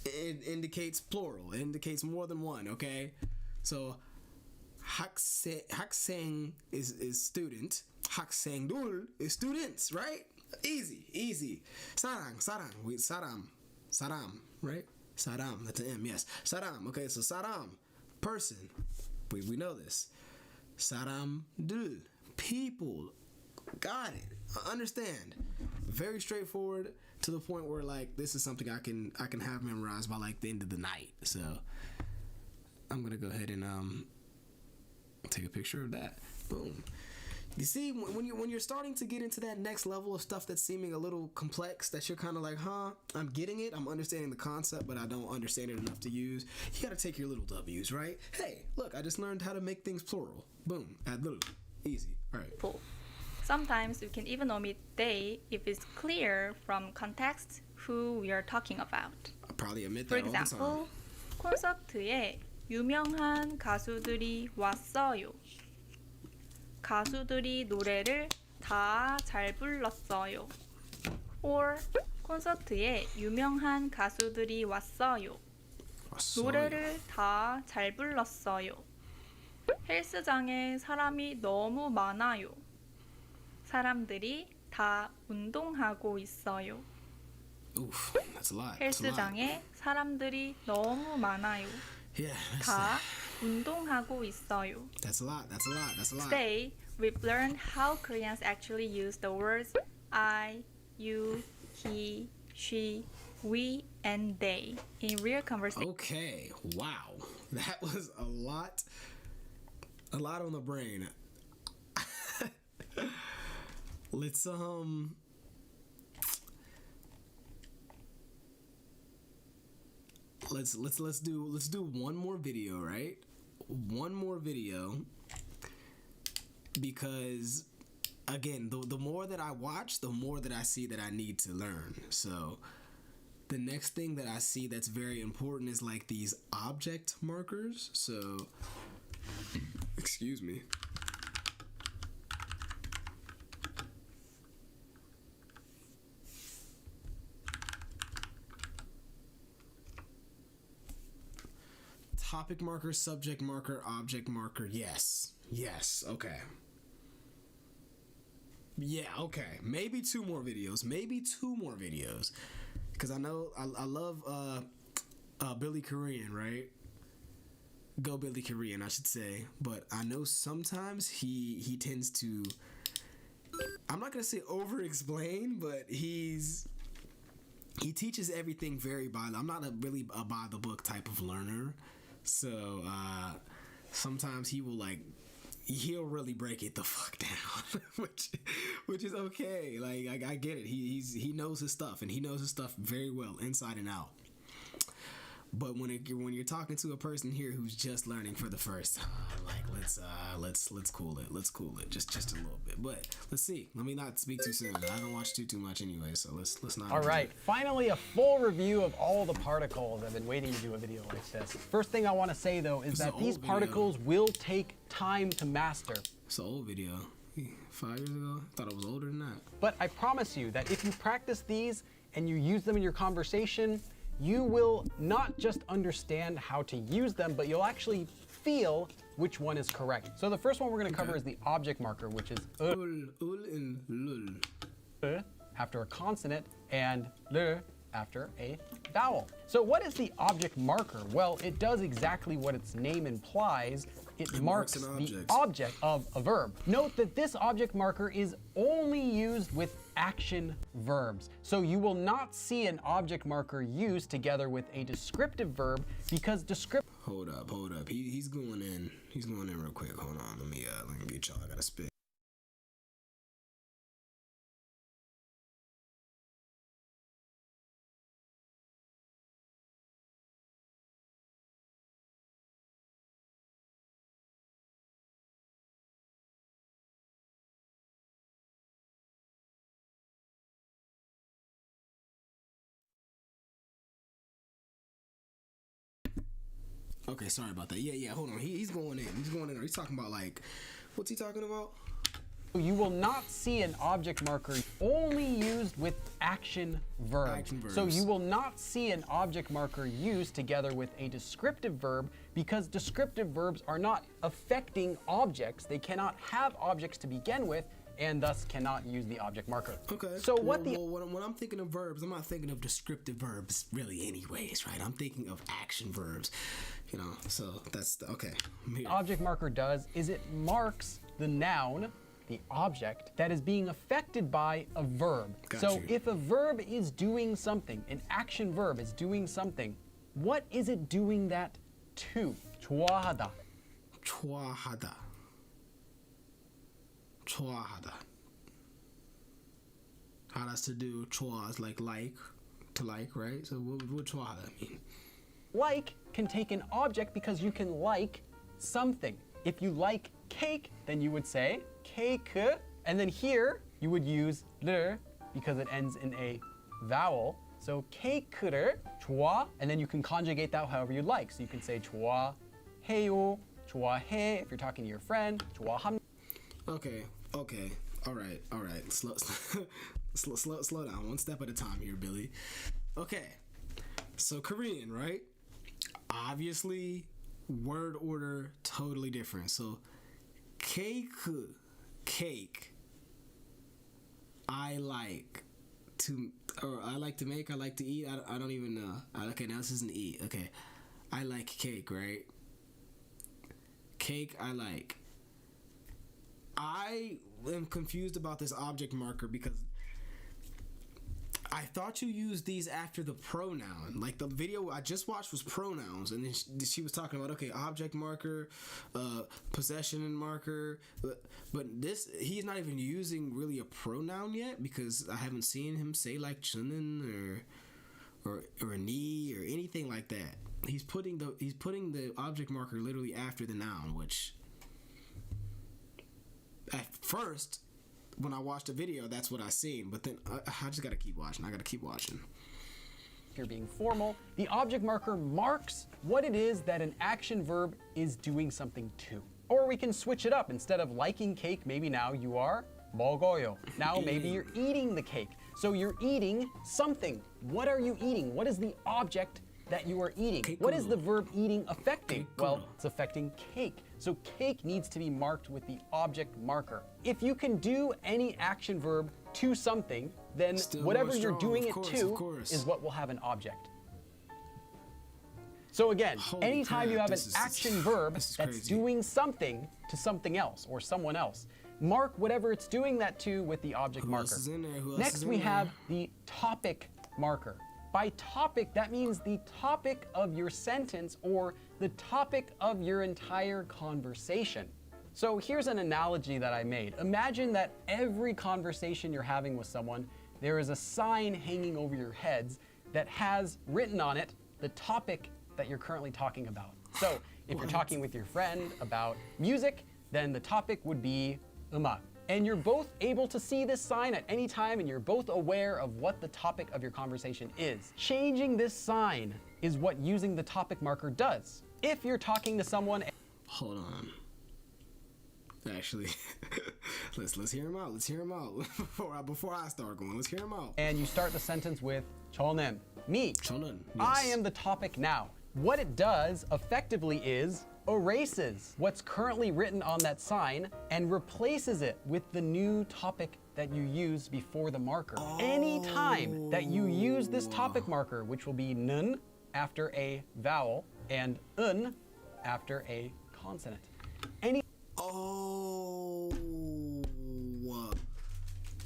it indicates plural. It indicates more than one. Okay, so 학생 is student. 학생들 is students. Right? Easy. 사랑. Wait, 사람. Right? Saram. That's an M. Yes. Saram. Okay, so saram, person. We know this. Saram들, people. Got it. I understand. Very straightforward to the point where like this is something I can have memorized by like the end of the night. So I'm gonna go ahead and take a picture of that. Boom. You see, when you're starting to get into that next level of stuff that's seeming a little complex, that you're kind of like, I'm getting it, I'm understanding the concept, but I don't understand it enough to use. You gotta take your little W's, right? Hey, look, I just learned how to make things plural. Boom, add little, easy. All right. people. Sometimes we can even omit they if it's clear from context who we are talking about. I'll probably admit For that all the time. example, 콘서트에 유명한 가수들이 왔어요. 가수들이 노래를 다 잘 불렀어요. Or 콘서트에 유명한 가수들이 왔어요. 노래를 다 잘 불렀어요. 헬스장에 사람이 너무 많아요. 사람들이 다 운동하고 있어요. Oof, that's a lot. 헬스장에 사람들이 너무 많아요. Yeah, 다 운동하고 있어요. that's a lot. Today, we've learned how Koreans actually use the words I, you, he, she, we, and they in real conversation. Okay, wow. That was a lot on the brain. Let's do one more video, right? One more video, because again, the more that I watch, the more that I see that I need to learn. So the next thing that I see that's very important is like these object markers. So excuse me. topic marker, subject marker, object marker. Yes. Yes. Okay. Yeah, okay. Maybe two more videos. Because I know I love Billy Korean, right? Go Billy Korean, I should say. But I know sometimes he tends to, I'm not gonna say over explain, but he teaches everything very I'm not really a by the book type of learner. So sometimes he'll really break it the fuck down, which is okay. Like I get it. He knows his stuff, and he knows his stuff very well, inside and out. But when you're talking to a person here who's just learning for the first time, like let's cool it just a little bit. But let's see. Let me not speak too soon. I haven't watched too much anyway, so let's not. All right, finally a full review of all the particles. I've been waiting to do a video like this. First thing I want to say though is that these particles will take time to master. It's an old video. 5 years ago? I thought it was older than that. But I promise you that if you practice these and you use them in your conversation, you will not just understand how to use them, but you'll actually feel which one is correct. So the first one we're going to cover is the object marker, which is ul and lul. After a consonant and l after a vowel. So what is the object marker? Well, it does exactly what its name implies. It marks the object of a verb. Note that this object marker is only used with action verbs. So you will not see an object marker used together with a descriptive verb because descriptive. Hold up. He's going in. He's going in real quick. Hold on. Let me get y'all. I gotta spit. Okay, sorry about that. Yeah, hold on. He's going in. He's talking about, like, what's he talking about? You will not see an object marker only used with action verbs. So you will not see an object marker used together with a descriptive verb because descriptive verbs are not affecting objects. They cannot have objects to begin with, and thus cannot use the object marker. Okay. So when I'm thinking of verbs, I'm not thinking of descriptive verbs really anyways, right? I'm thinking of action verbs, so that's okay. The object marker does is it marks the noun, the object, that is being affected by a verb. So if a verb is doing something, an action verb is doing something, what is it doing that to? 좋아하다. How that's to do chua is like to like, right? So what chua mean? Like can take an object because you can like something. If you like cake, then you would say cake, and then here you would use 를 because it ends in a vowel. So 케이크를 좋아, and then you can conjugate that however you'd like. So you can say 좋아해요, 좋아해 if you're talking to your friend, 좋아함. Okay. All right. Slow down. One step at a time here, Billy. Okay. So Korean, right? Obviously, word order totally different. So cake. I like to make, I like to eat. I don't even know. Okay, now this isn't eat. Okay. I like cake, right? Cake, I like. I am confused about this object marker because I thought you used these after the pronoun. Like the video I just watched was pronouns, and then she was talking about, okay, object marker, possession and marker, but this, he's not even using really a pronoun yet because I haven't seen him say like chunin or ni or anything like that. He's putting the object marker literally after the noun, which at first, when I watched the video, that's what I seen. But then I just gotta keep watching. You're being formal. The object marker marks what it is that an action verb is doing something to. Or we can switch it up. Instead of liking cake, maybe now you are 먹어요. Now maybe you're eating the cake. So you're eating something. What are you eating? What is the object that you are eating. Cake What is the kuro. verb eating affecting? Cake Well, kuro. it's affecting cake. So cake needs to be marked with the object marker. If you can do any action verb to something, then Still whatever more you're strong, doing of it course, to of course. is what will have an object. So again, Holy anytime you crap, have an this is- action verb this is that's crazy. doing something to something else or someone else, mark whatever it's doing that to with the object Who marker. else is in there? Who else Next is in we there? have the topic marker. By topic, that means the topic of your sentence or the topic of your entire conversation. So here's an analogy that I made. Imagine that every conversation you're having with someone, there is a sign hanging over your heads that has written on it the topic that you're currently talking about. So if you're talking with your friend about music, then the topic would be 음악. And you're both able to see this sign at any time and you're both aware of what the topic of your conversation is. Changing this sign is what using the topic marker does. If you're talking to someone Hold on. Actually, let's hear him out. Let's hear him out before I start going. Let's hear him out. and you start the sentence with 저는, me, 저는, I yes. am the topic now. What it does effectively is erases what's currently written on that sign and replaces it with the new topic that you used before the marker. Anytime that you use this topic marker, which will be 는 after a vowel and 은 after a consonant. Oh,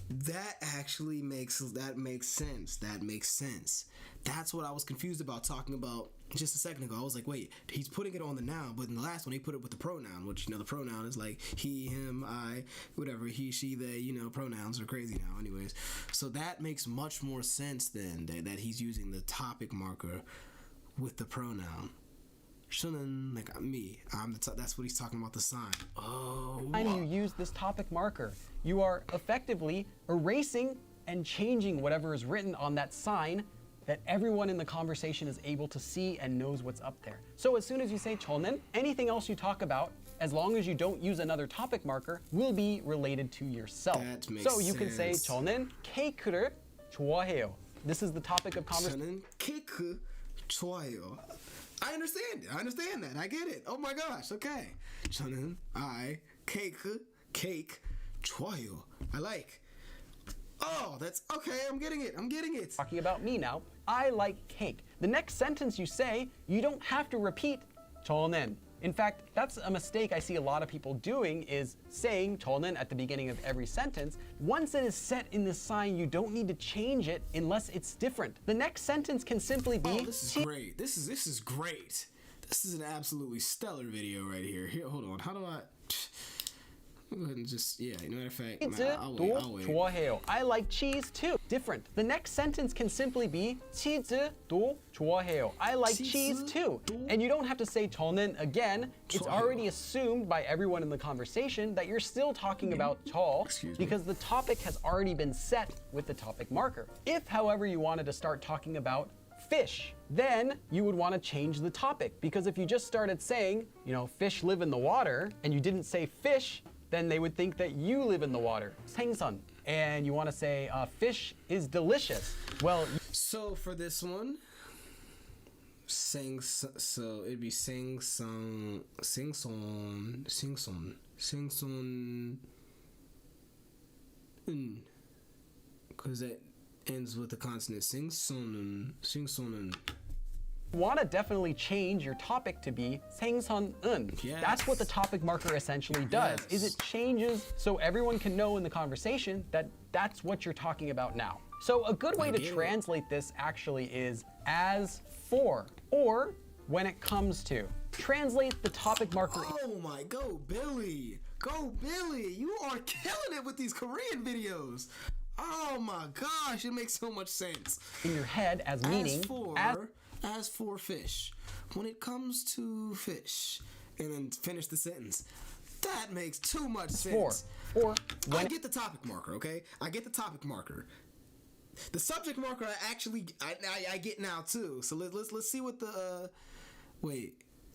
that actually makes sense. That makes sense. That's what I was confused about talking about just a second ago. I was like, wait, he's putting it on the noun, but in the last one he put it with the pronoun, which, you know, the pronoun is like he, him, I, whatever, he, she, they, you know, pronouns are crazy now anyways. So that makes much more sense then that he's using the topic marker with the pronoun. Shouldn't, like me, that's what he's talking about, the sign. Oh, Time you use this topic marker, you are effectively erasing and changing whatever is written on that sign that everyone in the conversation is able to see and knows what's up there. So as soon as you say 저는, anything else you talk about, as long as you don't use another topic marker, will be related to yourself. That makes So you can say sense. 저는 케이크를 좋아해요. This is the topic of conversation. 저는 케이크 좋아해요. I understand that. I get it. Oh my gosh. Okay. 저는 cake 좋아해요. I like. Oh, that's okay. I'm getting it. Talking about me now, I like cake. The next sentence you say, you don't have to repeat 저는. In fact, that's a mistake I see a lot of people doing, is saying 저는 at the beginning of every sentence. Once it is set in the sign, you don't need to change it unless it's different. The next sentence can simply be Oh, this is great. This is great. This is an absolutely stellar video right here. Here, hold on. How do I? Go ahead and just, yeah, matter of fact, I'll wait. 좋아해요. I like cheese too. Different. The next sentence can simply be 치즈도 좋아해요. I like cheese too. 치즈도 And you don't have to say 저는 again. It's 좋아해요. already assumed by everyone in the conversation that you're still talking about 저 Excuse me. because the topic has already been set with the topic marker. If, however, you wanted to start talking about fish, then you would want to change the topic, because if you just started saying, you know, fish live in the water, and you didn't say fish, then they would think that you live in the water. 생선. And you want to say fish is delicious. Well, So for this one, so it'd be sing-song, because it ends with the consonant sing-son. you want to definitely change your topic to be 생선은. Yes. That's what the topic marker essentially does, is it changes so everyone can know in the conversation that that's what you're talking about now. So a good way to get it. translate this actually is as for, or when it comes to. Translate the topic marker Oh my, go Billy! Go Billy! You are killing it with these Korean videos! Oh my gosh, it makes so much sense. in your head as meaning As for fish, when it comes to fish, and then finish the sentence. That makes too much for, sense. or I when get the topic marker, okay? I get the topic marker. The subject marker I get now too. So let's see what the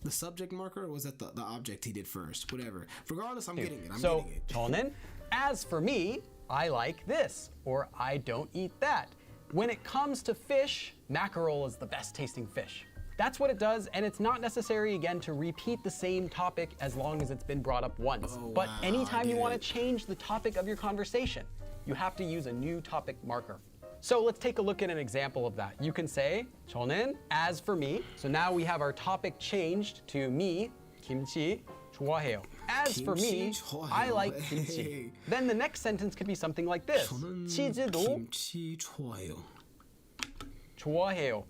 the subject marker, or was that the object he did first? Whatever. Regardless, I'm getting it. I'm so getting it. 저는 as for me, I like this, or I don't eat that. When it comes to fish, mackerel is the best tasting fish. That's what it does, and it's not necessary, again, to repeat the same topic as long as it's been brought up once. But anytime you want to change the topic of your conversation, you have to use a new topic marker. So let's take a look at an example of that. You can say, 저는, as for me. So now we have our topic changed to me, 김치, 좋아해요. As for me, I like kimchi. Then the next sentence could be something like this. 치즈도 김치 좋아해요. 좋아해요.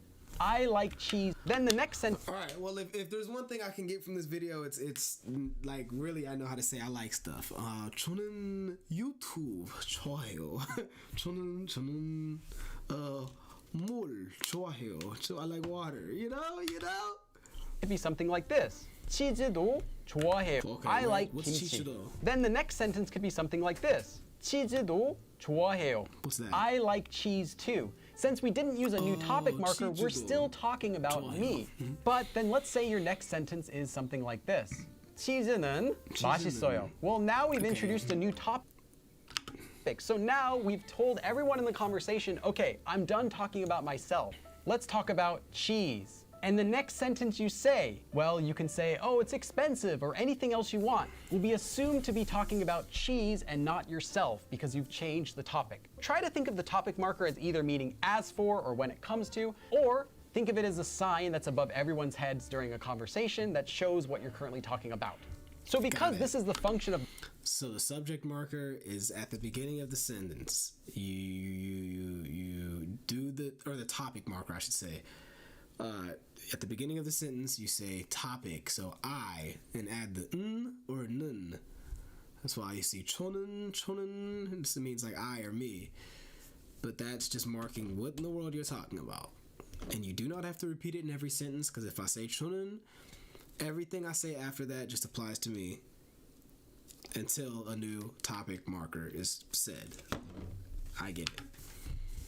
I like cheese. Then the next sentence. All right. Well, if there's one thing I can get from this video, it's like really I know how to say I like stuff. 저는 유튜브 좋아해요. 저는 물 좋아해요. So I like water. You know. It'd be something like this. 치즈도 좋아해요. Okay, I like what's kimchi. 치즈도? Then the next sentence could be something like this. 치즈도 좋아해요. What's that? I like cheese too. Since we didn't use a new topic marker, we're 치즈도 still talking about 좋아해요. me. But then let's say your next sentence is something like this. 치즈는 맛있어요. Well, now we've introduced a new topic. So now we've told everyone in the conversation, okay, I'm done talking about myself. Let's talk about cheese. And the next sentence you say, well, you can say, oh, it's expensive, or anything else you want, will be assumed to be talking about cheese and not yourself because you've changed the topic. Try to think of the topic marker as either meaning as for or when it comes to, or think of it as a sign that's above everyone's heads during a conversation that shows what you're currently talking about. So because this is the function of... So the subject marker is at the beginning of the sentence. You do the topic marker, I should say. At the beginning of the sentence, you say topic, so I, and add the n or nun. That's why you see cho는. This means like I or me. But that's just marking what in the world you're talking about. And you do not have to repeat it in every sentence, because if I say cho는, everything I say after that just applies to me until a new topic marker is said. I get it.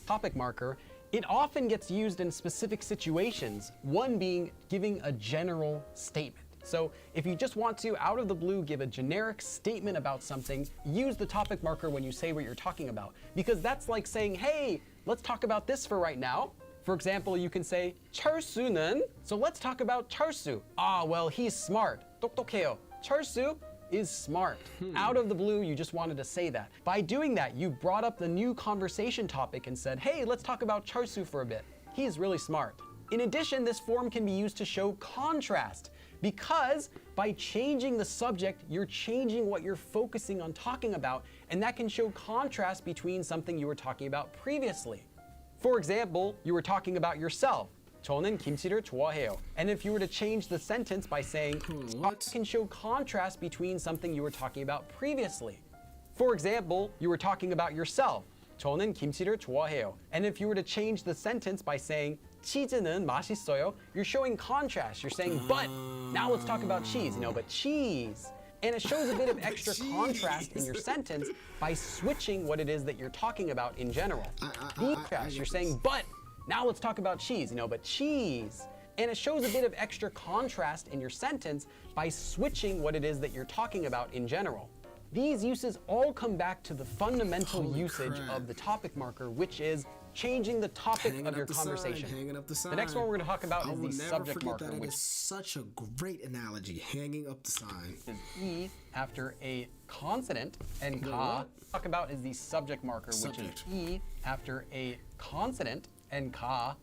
Topic marker, it often gets used in specific situations, one being giving a general statement. So if you just want to, out of the blue, give a generic statement about something, use the topic marker when you say what you're talking about. Because that's like saying, hey, let's talk about this for right now. For example, you can say, 철수는, so let's talk about 철수. Ah, well, he's smart. 똑똑해요. 철수 is smart. Out of the blue, you just wanted to say that. By doing that, you brought up the new conversation topic and said, hey, let's talk about 철수 for a bit. He's really smart. In addition, this form can be used to show contrast, because by changing the subject, you're changing what you're focusing on talking about, and that can show contrast between something you were talking about previously. For example, you were talking about yourself. 저는 김치를 좋아해요. And if you were to change the sentence by saying, what? It can show contrast between something you were talking about previously. For example, you were talking about yourself. 저는 김치를 좋아해요. And if you were to change the sentence by saying, 치즈는 맛있어요, you're showing contrast. You're saying, but now let's talk about cheese, but cheese. And it shows a bit of extra contrast in your sentence by switching what it is that you're talking about in general. You're saying, but now let's talk about cheese, but cheese. And it shows a bit of extra contrast in your sentence by switching what it is that you're talking about in general. These uses all come back to the fundamental usage of the topic marker, which is changing the topic of your conversation. Hanging up the sign. The next one we're going to talk about is the subject marker, that. which is such a great analogy. Hanging up the sign. Is E after a consonant, and ka. Talk about is the subject marker, which is E after a consonant, and ka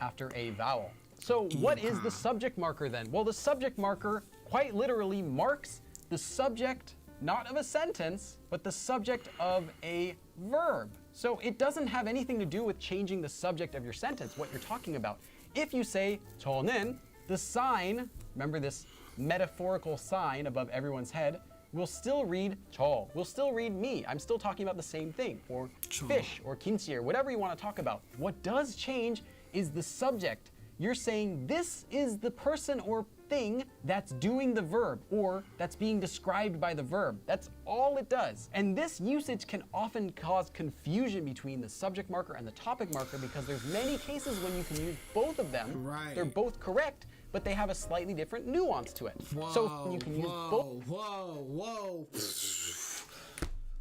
after a vowel. So what is the subject marker then? Well, the subject marker quite literally marks the subject, not of a sentence, but the subject of a verb. So it doesn't have anything to do with changing the subject of your sentence, what you're talking about. If you say 저는, the sign, remember this metaphorical sign above everyone's head, will still read 저, will still read me. I'm still talking about the same thing, or fish, or kimchi, or whatever you want to talk about. What does change is the subject. You're saying this is the person or thing that's doing the verb, or that's being described by the verb. That's all it does. And this usage can often cause confusion between the subject marker and the topic marker, because there's many cases when you can use both of them. Right. They're both correct, but they have a slightly different nuance to it. Whoa, so you can use both. Whoa.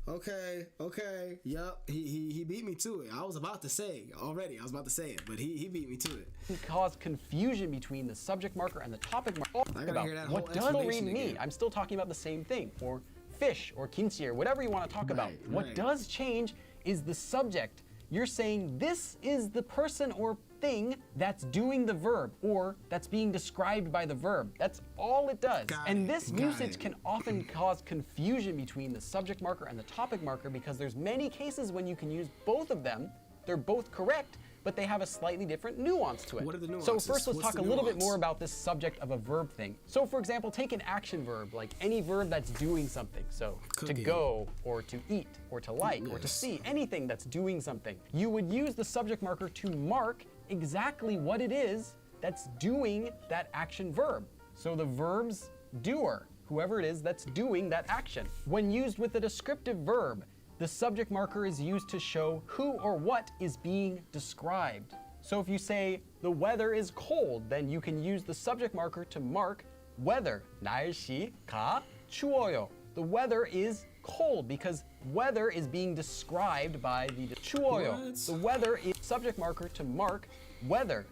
Okay. Yup. He beat me to it. I was about to say it, but he beat me to it. Cause confusion between the subject marker and the topic marker. I gotta hear that What whole does explanation read me? again. I'm still talking about the same thing, or fish, or kimchi, or whatever you want to talk about. What right. does change is the subject. You're saying this is the person or thing that's doing the verb, or that's being described by the verb. That's all it does. And this usage can often cause confusion between the subject marker and the topic marker because there's many cases when you can use both of them. They're both correct, but they have a slightly different nuance to it. What are the So nuances? first let's What's talk a the little bit nuance? more about this subject of a verb thing. So for example, take an action verb, like any verb that's doing something. So to Cooking. go, or to eat, or to like, or to Yes. see, anything that's doing something. You would use the subject marker to mark exactly what it is that's doing that action verb. So the verb's doer, whoever it is that's doing that action. When used with a descriptive verb, the subject marker is used to show who or what is being described. So if you say the weather is cold, then you can use the subject marker to mark weather. 날씨가 추워요. The weather is cold because weather is being described by the 추워요. What? The weather is subject marker to mark weather.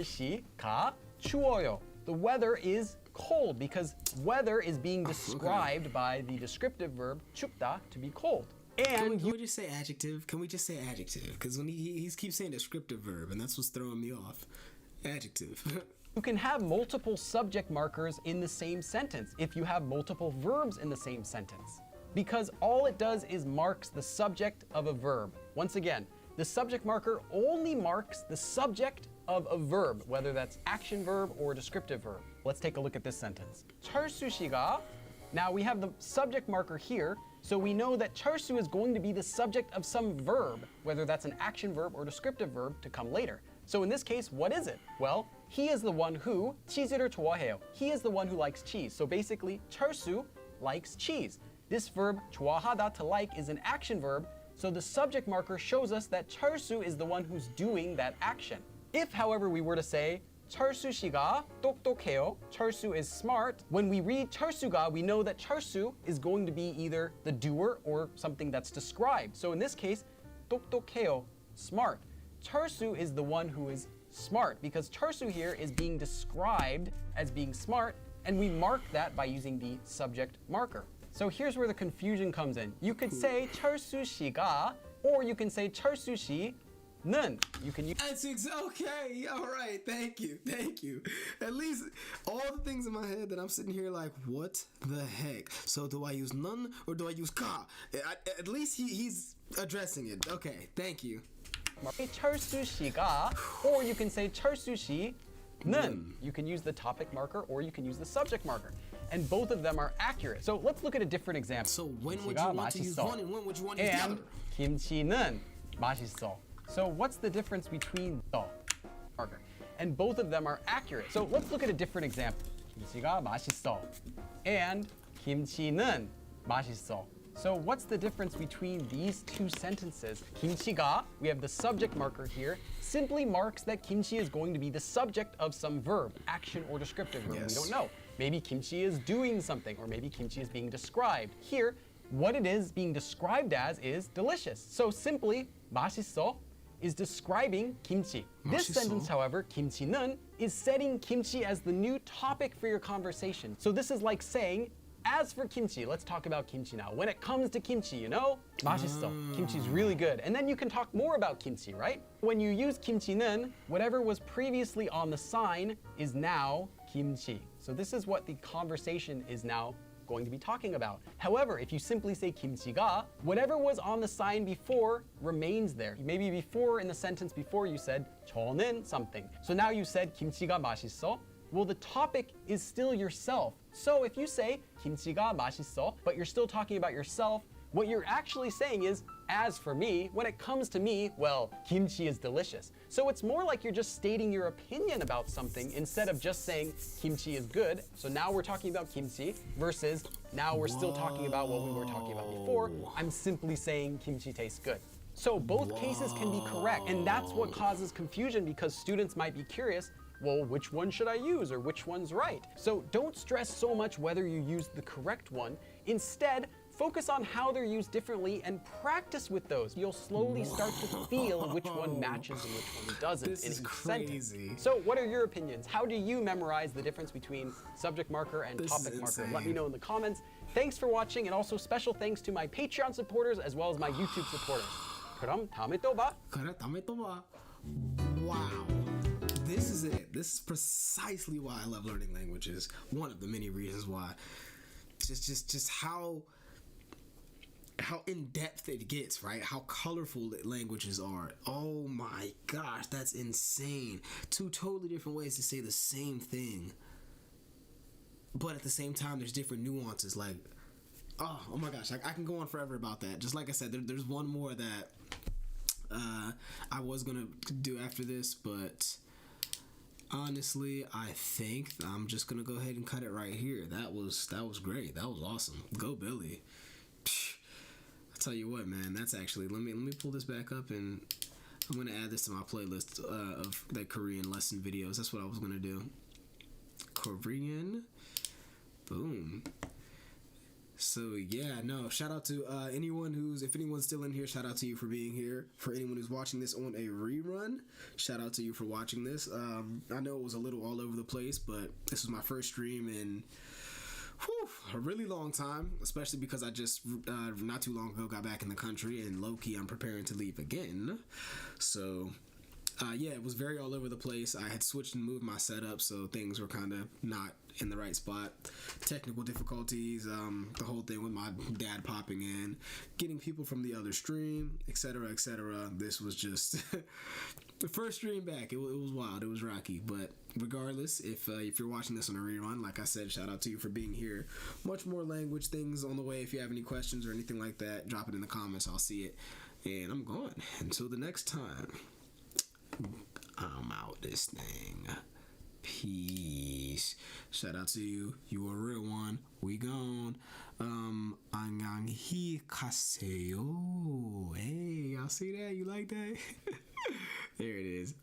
날씨가 추워요. The weather is cold because weather is being described by the descriptive verb 춥다, to be cold. And Can we just say adjective? Can we just say adjective? Because when he keeps saying descriptive verb, and that's what's throwing me off. Adjective. you can have multiple subject markers in the same sentence if you have multiple verbs in the same sentence. Because all it does is marks the subject of a verb. Once again, the subject marker only marks the subject of a verb, whether that's action verb or descriptive verb. Let's take a look at this sentence. 철수 씨가. Now we have the subject marker here, so we know that 철수 is going to be the subject of some verb, whether that's an action verb or descriptive verb to come later. So in this case, what is it? Well, he is the one who 치즈를 좋아해요. He is the one who likes cheese. So basically, 철수 likes cheese. This verb 좋아하다, to like, is an action verb, so the subject marker shows us that 철수 is the one who's doing that action. If, however, we were to say 철수 씨가 똑똑해요, 철수 is smart, when we read 철수가, we know that 철수 is going to be either the doer or something that's described. So in this case, 똑똑해요, smart. 철수 is the one who is smart because 철수 here is being described as being smart, and we mark that by using the subject marker. So here's where the confusion comes in. You could say 철수 씨가, or you can say 철수 씨는. You can use Okay, all right, thank you. At least all the things in my head that I'm sitting here like, what the heck? So do I use none or do I use ka? At least he's addressing it. Okay, thank you. 철수 씨가, or you can say 철수 씨는. You can use the topic marker or you can use the subject marker. And both of them are accurate. So let's look at a different example. So when would you want to use one and when would you want to use the And other? 김치는 맛있어. So what's the difference between the marker? And both of them are accurate. So let's look at a different example. 김치가 맛있어. And 김치는 맛있어. So what's the difference between these two sentences? 김치가, we have the subject marker here, simply marks that kimchi is going to be the subject of some verb, action or descriptive verb. Yes. We don't know. Maybe kimchi is doing something, or maybe kimchi is being described. Here, what it is being described as is delicious. So simply, 맛있어 is describing kimchi. This 맛있어. sentence, however, 김치는, is setting kimchi as the new topic for your conversation. So this is like saying, as for kimchi, let's talk about kimchi now. When it comes to kimchi, you know, 맛있어. Kimchi's really good. And then you can talk more about kimchi, right? When you use 김치는, whatever was previously on the sign is now kimchi. So this is what the conversation is now going to be talking about. However, if you simply say 김치가, whatever was on the sign before remains there. Maybe before, in the sentence before, you said 저는 something. So now you said 김치가 맛있어. Well, the topic is still yourself. So if you say 김치가 맛있어, but you're still talking about yourself, what you're actually saying is, as for me, when it comes to me, well, kimchi is delicious. So it's more like you're just stating your opinion about something instead of just saying kimchi is good. So now we're talking about kimchi versus now we're still talking about what we were talking about before. I'm simply saying kimchi tastes good. So both cases can be correct, and that's what causes confusion because students might be curious, well, which one should I use or which one's right? So don't stress so much whether you use the correct one. Instead, focus on how they're used differently and practice with those. You'll slowly start to feel which one matches and which one doesn't This in is each crazy. sentence. So what are your opinions? How do you memorize the difference between subject marker and This topic is marker? insane. Let me know in the comments. Thanks for watching, and also special thanks to my Patreon supporters as well as my YouTube supporters. 그럼 다음에 또 봐. 그래, 다음에 또 봐. Wow. This is it. This is precisely why I love learning languages. One of the many reasons why. Just how in depth it gets, right? How colorful languages are. Oh my gosh, that's insane. Two totally different ways to say the same thing. But at the same time, there's different nuances. Like, oh my gosh, I can go on forever about that. Just like I said, there's one more that I was gonna do after this, but honestly, I think I'm just gonna go ahead and cut it right here. That was great. That was awesome. Go Billy. I'll tell you what, man. That's actually let me pull this back up, and I'm gonna add this to my playlist of the Korean lesson videos. That's what I was gonna do. Korean. Boom. So yeah, no, shout out to if anyone's still in here, shout out to you for being here. For anyone who's watching this on a rerun, shout out to you for watching this. I know it was a little all over the place, but this was my first stream in a really long time, especially because I just not too long ago got back in the country, and low-key I'm preparing to leave again. So yeah, it was very all over the place. I had switched and moved my setup, so things were kind of not in the right spot. Technical difficulties, the whole thing with my dad popping in, getting people from the other stream, etc., etc. This was just the first stream back. It was wild. It was rocky. But regardless, if you're watching this on a rerun, like I said, shout out to you for being here. Much more language things on the way. If you have any questions or anything like that, drop it in the comments. I'll see it. And I'm gone. Until the next time. I'm out this thing. Peace. Shout out to you. You a real one. We gone. 안녕히 가세요. Hey, y'all see that? You like that? There it is.